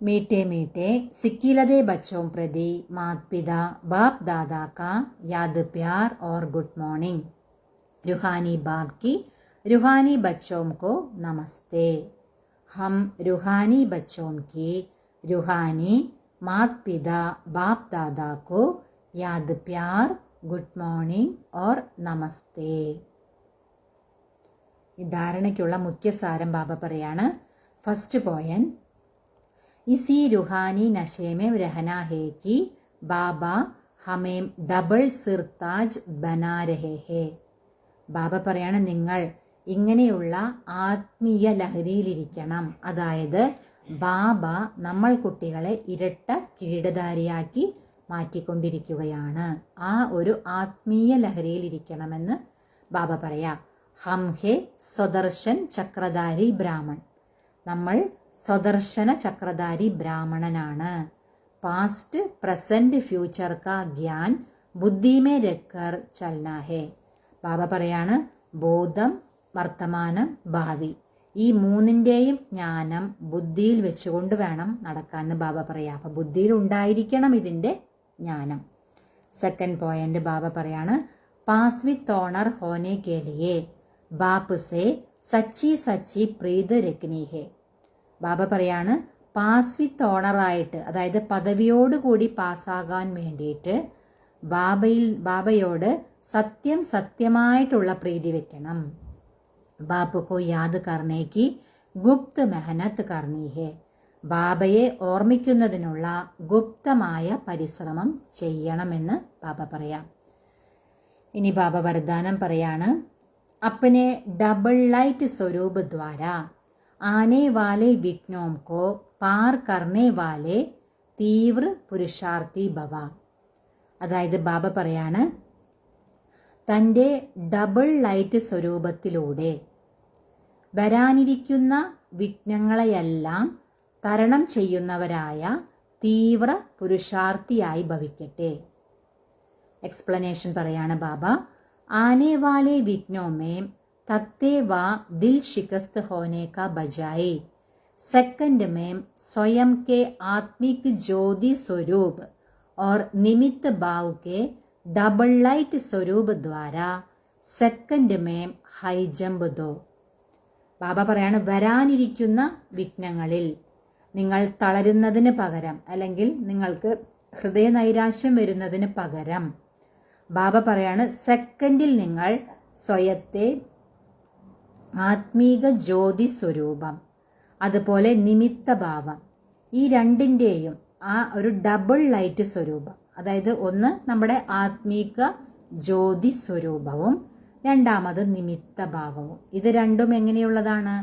मीठे मीठे सिक्किलदे बच्चों प्रति माता पिता बाप दादा का याद प्यार और गुड मॉर्निंग. रूहानी बाप की रूहानी बच्चों को नमस्ते. हम रूहानी बच्चों की रूहानी माता पिता बाप दादा को याद प्यार गुड मॉर्निंग और नमस्ते. ഈ ധാരണയ്ക്കുള്ള മുഖ്യ സാരം ബാബ പറയാണ്. ഫസ്റ്റ് പോയിന്റ്, इसी रूहानी नशे में रहना है कि बाबा हमें डबल सिरताज बना रहे हैं. ബാബ പറയാണ്, നിങ്ങൾ ഇങ്ങനെയുള്ള ആത്മീയ ലഹരിയിലിരിക്കണം. അതായത് ബാബ നമ്മൾ കുട്ടികളെ ഇരട്ട കിരീടധാരിയാക്കി മാറ്റിക്കൊണ്ടിരിക്കുകയാണ്. ആ ഒരു ആത്മീയ ലഹരിയിലിരിക്കണമെന്ന് ബാബ പറയാ. ഹം ഹെ സ്വദർശൻ ചക്രധാരി ബ്രാഹ്മൺ. നമ്മൾ സ്വദർശന ചക്രധാരി ബ്രാഹ്മണനാണ്. പാസ്റ്റ് പ്രസന്റ് ഫ്യൂച്ചർ കാ ജ്ഞാൻ ബുദ്ധിമേ രക്കർ ചൽനാ ഹേ. ബാബ പറയാണ്, ബോധം, വർത്തമാനം, ഭാവി, ഈ മൂന്നിൻ്റെയും ജ്ഞാനം ബുദ്ധിയിൽ വെച്ചുകൊണ്ട് വേണം നടക്കാമെന്ന് ബാബ പറയാം. അപ്പം ബുദ്ധിയിൽ ഉണ്ടായിരിക്കണം ഇതിൻ്റെ ജ്ഞാനം. സെക്കൻഡ് പോയിന്റ് ബാബ പറയാണ്, പാസ് വിത്ത് ഓണർ ഹോനെ കെ ലിയേ ബാപ്പ് സേ സച്ചി സച്ചി പ്രീത് രഖ്നി ഹേ. ബാബ പറയാണ്, പാസ് വിത്ത് ഓണറായിട്ട്, അതായത് പദവിയോടുകൂടി പാസ്സാകാൻ വേണ്ടിയിട്ട് ബാബയോട് സത്യമായിട്ടുള്ള പ്രീതി വെക്കണം. ബാപ്പുക്കോ യാദ് കർണേക്ക് ഗുപ്ത് മെഹനത്ത് കർണി ഹേ. ബാബയെ ഓർമ്മിക്കുന്നതിനുള്ള ഗുപ്തമായ പരിശ്രമം ചെയ്യണമെന്ന് ബാബ പറയാം. ഇനി ബാബ വരദാനം പറയാണ്, അപ്പനെ ഡബിൾ ലൈറ്റ് സ്വരൂപ് ദ്വാര आने वाले विघ्नों को पार करने वाले തീവ്ര പുരുഷാർത്ഥി ഭവ. അതായത് ബാബ പറയാണ്, തൻ്റെ ഡബിൾ ലൈറ്റ് സ്വരൂപത്തിലൂടെ വരാനിരിക്കുന്ന വിഘ്നങ്ങളെയെല്ലാം തരണം ചെയ്യുന്നവരായ തീവ്ര പുരുഷാർത്ഥിയായി ഭവിക്കട്ടെ. എക്സ്പ്ലനേഷൻ പറയാണ് ബാബ, ആനെ വാലെ വിഘ്നോं में तकते व दिल शिकस्त होने का बजाय सेकंड में स्वयं के आत्मिक ज्योति स्वरूप और निमित्त भाव के डबल लाइट स्वरूप द्वारा सेकंड में हाई जंप दो. ബാബ പറയാണ്, വരാനിരിക്കുന്ന വിഘ്നങ്ങളിൽ നിങ്ങൾ തളരുന്നതിന് പകരം, അല്ലെങ്കിൽ നിങ്ങൾക്ക് ഹൃദയനൈരാശ്യം വരുന്നതിന് പകരം ബാബ പറയാണ്, സെക്കൻഡിൽ നിങ്ങൾ സ്വയത്തെ ആത്മീക ജ്യോതി സ്വരൂപം, അതുപോലെ നിമിത്ത ഭാവം, ഈ രണ്ടിൻ്റെയും ആ ഒരു ഡബിൾ ലൈറ്റ് സ്വരൂപം, അതായത് ഒന്ന് നമ്മുടെ ആത്മീക ജ്യോതി സ്വരൂപവും രണ്ടാമത് നിമിത്ത ഭാവവും, ഇത് രണ്ടും എങ്ങനെയുള്ളതാണ്?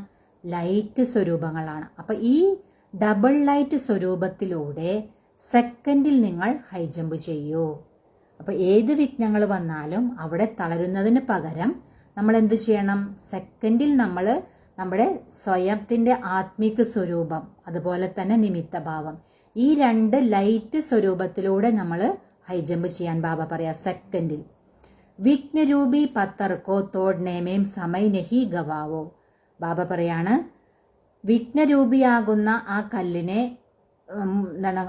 ലൈറ്റ് സ്വരൂപങ്ങളാണ്. അപ്പം ഈ ഡബിൾ ലൈറ്റ് സ്വരൂപത്തിലൂടെ സെക്കൻഡിൽ നിങ്ങൾ ഹൈ ജമ്പ് ചെയ്യൂ. അപ്പോൾ ഏത് വിഘ്നങ്ങൾ വന്നാലും അവിടെ തളരുന്നതിന് പകരം നമ്മൾ എന്ത് ചെയ്യണം? സെക്കൻഡിൽ നമ്മൾ നമ്മുടെ സ്വയത്തിൻ്റെ ആത്മീക സ്വരൂപം, അതുപോലെ തന്നെ നിമിത്ത ഭാവം, ഈ രണ്ട് ലൈറ്റ് സ്വരൂപത്തിലൂടെ നമ്മൾ ഹൈ ജമ്പ് ചെയ്യാൻ ബാബ പറയാം സെക്കൻഡിൽ. വിഘ്നരൂപി പത്തർക്കോ തോഡ്നേമേം സമയ നഹി ഗവാവോ. ബാബ പറയാണ്, വിഘ്നരൂപിയാകുന്ന ആ കല്ലിനെ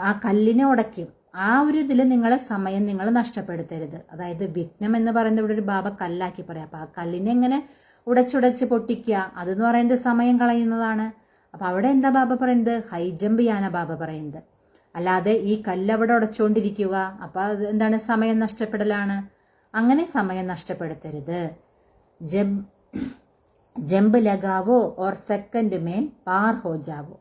ആ കല്ലിനെ ഉടയ്ക്കും. ആ ഒരു ഇതിൽ നിങ്ങളെ സമയം നിങ്ങൾ നഷ്ടപ്പെടുത്തരുത്. അതായത് വിഘ്നം എന്ന് പറയുന്നത് ഇവിടെ ഒരു ബാബ കല്ലാക്കി പറയാം. അപ്പം ആ കല്ലിനെ എങ്ങനെ ഉടച്ചുടച്ച് പൊട്ടിക്കുക, അതെന്ന് പറയുന്നത് സമയം കളയുന്നതാണ്. അപ്പം അവിടെ എന്താ ബാബ പറയുന്നത്? ഹൈ ജമ്പ് ചെയ്യാനാണ് ബാബ പറയുന്നത്. അല്ലാതെ ഈ കല്ല് അവിടെ ഉടച്ചുകൊണ്ടിരിക്കുക, അപ്പം അത് എന്താണ്? സമയം നഷ്ടപ്പെടലാണ്. അങ്ങനെ സമയം നഷ്ടപ്പെടുത്തരുത്. ജമ്പ് ലഗാവോ ഓർ സെക്കൻഡ് മേം പാർ ഹോ ജാവോ.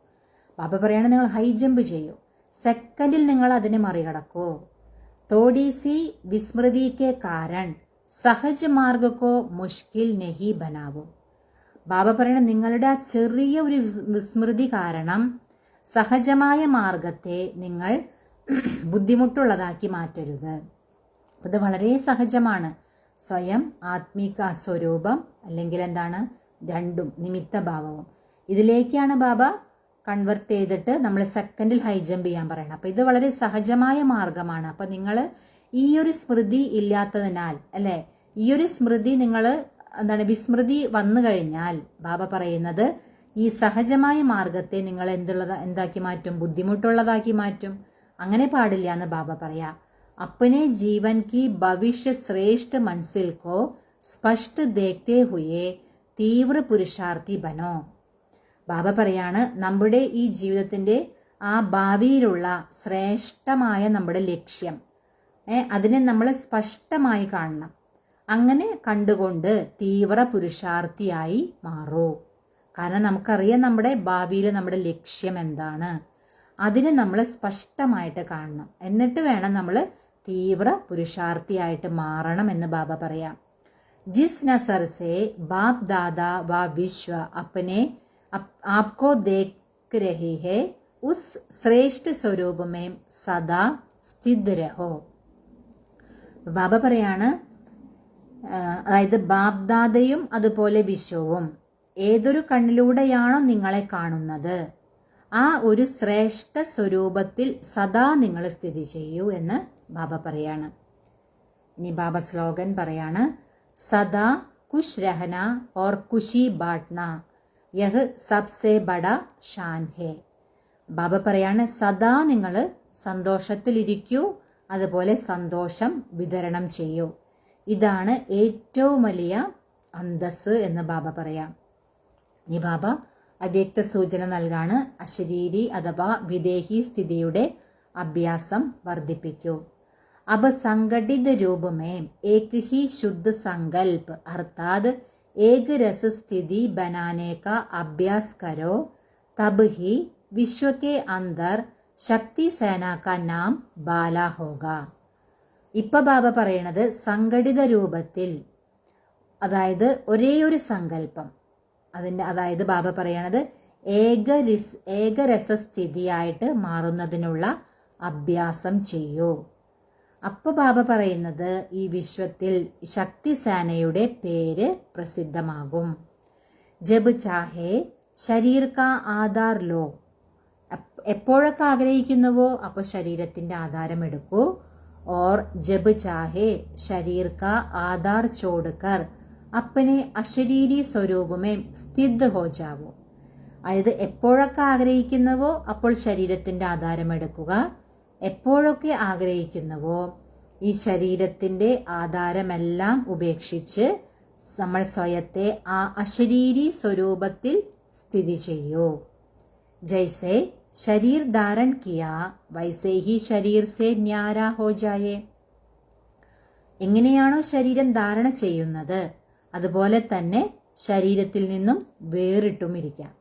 ബാബ പറയാണ്, നിങ്ങൾ ഹൈ ജമ്പ് ചെയ്യൂ, സെക്കൻഡിൽ നിങ്ങൾ അതിനെ മറികടക്കൂ. തോടി സി വിസ്മൃതി കെ കാരൺ സഹജ് മാർഗക്കോ മുഷ്കിൽ നഹി ബനാവോ. ബാബ പറയണ, നിങ്ങളുടെ ആ ചെറിയ ഒരു വിസ്മൃതി കാരണം സഹജമായ മാർഗത്തെ നിങ്ങൾ ബുദ്ധിമുട്ടുള്ളതാക്കി മാറ്റരുത്. ഇത് വളരെ സഹജമാണ്. സ്വയം ആത്മീക സ്വരൂപം അല്ലെങ്കിൽ എന്താണ് രണ്ടും നിമിത്ത ഭാവവും, ഇതിലേക്കാണ് ബാബ കൺവെർട്ട് ചെയ്തിട്ട് നമ്മൾ സെക്കൻഡിൽ ഹൈ ജമ്പ് ചെയ്യാൻ പറയണം. അപ്പം ഇത് വളരെ സഹജമായ മാർഗമാണ്. അപ്പം നിങ്ങൾ ഈ ഒരു സ്മൃതി ഇല്ലാത്തതിനാൽ, അല്ലേ, ഈ ഒരു സ്മൃതി നിങ്ങൾ എന്താണ് വിസ്മൃതി വന്നു കഴിഞ്ഞാൽ ബാബ പറയുന്നത് ഈ സഹജമായ മാർഗത്തെ നിങ്ങൾ എന്താക്കി മാറ്റും? ബുദ്ധിമുട്ടുള്ളതാക്കി മാറ്റും. അങ്ങനെ പാടില്ല എന്ന് ബാബ പറയാ. अपने जीवन की भविष्य श्रेष्ठ मंजिल को स्पष्ट देखते हुए തീവ്ര പുരുഷാർത്ഥി ബനോ. ബാബ പറയാണ്, നമ്മുടെ ഈ ജീവിതത്തിൻ്റെ ആ ഭാവിയിലുള്ള ശ്രേഷ്ഠമായ നമ്മുടെ ലക്ഷ്യം അതിനെ നമ്മൾ സ്പഷ്ടമായി കാണണം. അങ്ങനെ കണ്ടുകൊണ്ട് തീവ്ര പുരുഷാർത്ഥിയായി മാറൂ. കാരണം നമുക്കറിയാം നമ്മുടെ ഭാവിയിൽ നമ്മുടെ ലക്ഷ്യം എന്താണ്, അതിനെ നമ്മൾ സ്പഷ്ടമായിട്ട് കാണണം. എന്നിട്ട് വേണം നമ്മൾ തീവ്ര പുരുഷാർത്ഥിയായിട്ട് മാറണം എന്ന് ബാബ പറയാം. जिस नजर से बाप दादा व विश्व अपने आपको देख रही है उस ശ്രേഷ്ഠ സ്വരൂപ में സദാ സ്ഥിത് രഹോ. ബാബ പറയാണ്, അതായത് ബാപ്ദാദയും അതുപോലെ വിശ്വവും ഏതൊരു കണ്ണിലൂടെയാണോ നിങ്ങളെ കാണുന്നത് ആ ഒരു ശ്രേഷ്ഠ സ്വരൂപത്തിൽ സദാ നിങ്ങൾ സ്ഥിതി ചെയ്യൂ എന്ന് ബാബ പറയാണ്. ഇനി ബാബ സ്ലോഗൻ പറയാണ്, സദാ ഖുഷ് രഹന ഓർ ഖുഷി ബാട്ട്ന യഹ് സബ്സെ ബഡ ഷാൻ ഹേ. ബാബ പറയാണ്, സദാ നിങ്ങൾ സന്തോഷത്തിലിരിക്കൂ, അതുപോലെ സന്തോഷം വിതരണം ചെയ്യൂ. ഇതാണ് ഏറ്റവും വലിയ അന്തസ് എന്ന് ബാബ പറയാം. ഈ ബാബ അവ്യക്ത സൂചന നൽകാണ്. അശരീരി അഥവാ വിദേഹി സ്ഥിതിയുടെ അഭ്യാസം വർദ്ധിപ്പിക്കൂ. अब संगठित रूप में एक ही शुद्ध संकल्प अर्थात एक रस स्थिति बनाने का अभ्यास करो, तब ही विश्व के अंदर शक्ति सेना का नाम बाला होगा. ഇപ്പം ബാബ പറയണത് സംഘടിത രൂപത്തിൽ, അതായത് ഒരേ ഒരു സങ്കല്പം, അതായത് ബാബ പറയണത് ഏകരസസ്ഥിതിയായിട്ട് മാറുന്നതിനുള്ള അഭ്യാസം ചെയ്യൂ. അപ്പോൾ ബാബ പറയുന്നത് ഈ വിശ്വത്തിൽ ശക്തിസേനയുടെ പേര് പ്രസിദ്ധമാകും. ജബ് ചാഹേ ശരീർ കാ ആധാർ ലോ. എപ്പോഴൊക്കെ ആഗ്രഹിക്കുന്നുവോ അപ്പോൾ ശരീരത്തിൻ്റെ ആധാരം എടുക്കൂ. ഓർ ജബ് ചാഹേ ശരീർ കാ ആധാർ ചോടുകർ അപ്പനെ അശരീരി സ്വരൂപമേ സ്ഥിത് ഹോ ജാവോ. അതായത് എപ്പോഴൊക്കെ ആഗ്രഹിക്കുന്നുവോ അപ്പോൾ ശരീരത്തിൻ്റെ ആധാരം എടുക്കുക. എപ്പോഴൊക്കെ ആഗ്രഹിക്കുന്നുവോ ഈ ശരീരത്തിൻ്റെ ആധാരമെല്ലാം ഉപേക്ഷിച്ച് നമ്മൾ സ്വയത്തെ ആ അശരീരി സ്വരൂപത്തിൽ സ്ഥിതി ചെയ്യൂ. ജൈസെ ശരീർ ധാരൺ കിയാ വൈസേ ഹി ശരീർ സേ ന്യാരാ ഹോ ജായേ. എങ്ങനെയാണോ ശരീരം ധാരണ ചെയ്യുന്നത് അതുപോലെ തന്നെ ശരീരത്തിൽ നിന്നും വേറിട്ടും ഇരിക്കാം.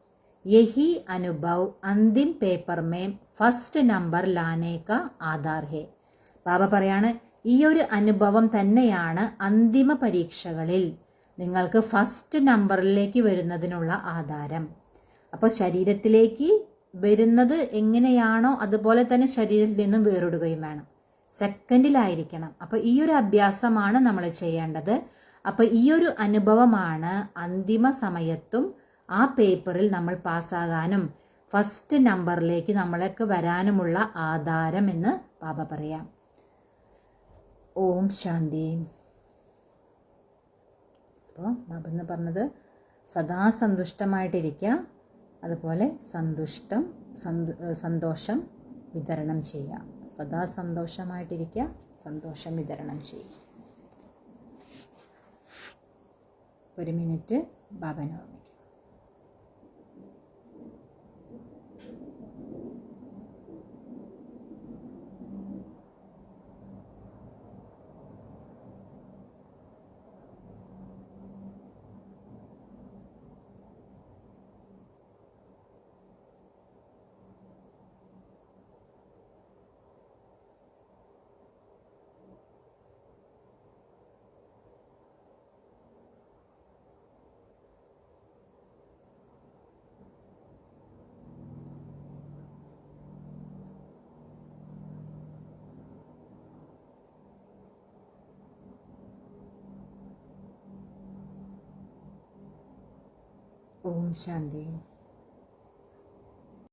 യഹി അനുഭവ് അന്തിം പേപ്പർ മേം ഫസ്റ്റ് നമ്പർ ലാനെ കാ ആധാർ ഹെ. ബാബ പറയാണ്, ഈ ഒരു അനുഭവം തന്നെയാണ് അന്തിമ പരീക്ഷകളിൽ നിങ്ങൾക്ക് ഫസ്റ്റ് നമ്പറിലേക്ക് വരുന്നതിനുള്ള ആധാരം. അപ്പോൾ ശരീരത്തിലേക്ക് വരുന്നത് എങ്ങനെയാണോ അതുപോലെ തന്നെ ശരീരത്തിൽ നിന്നും വേറിടുകയും വേണം. സെക്കൻഡിലായിരിക്കണം. അപ്പോൾ ഈ ഒരു അഭ്യാസമാണ് നമ്മൾ ചെയ്യേണ്ടത്. അപ്പോൾ ഈ ഒരു അനുഭവമാണ് അന്തിമ സമയത്തും ആ പേപ്പറിൽ നമ്മൾ പാസ്സാകാനും ഫസ്റ്റ് നമ്പറിലേക്ക് നമ്മളൊക്കെ വരാനുമുള്ള ആധാരം എന്ന് ബാബ പറയാം. ഓം ശാന്തി. അപ്പോൾ ബാബ എന്ന് പറഞ്ഞത് സദാ സന്തുഷ്ടമായിട്ടിരിക്കുക, അതുപോലെ സന്തോഷം വിതരണം ചെയ്യുക. സദാ സന്തോഷമായിട്ടിരിക്കുക, സന്തോഷം വിതരണം ചെയ്യുക. 1 മിനിറ്റ് ബാബനെ ഓർമ്മിക്കുക. ഓം ശാന്തി.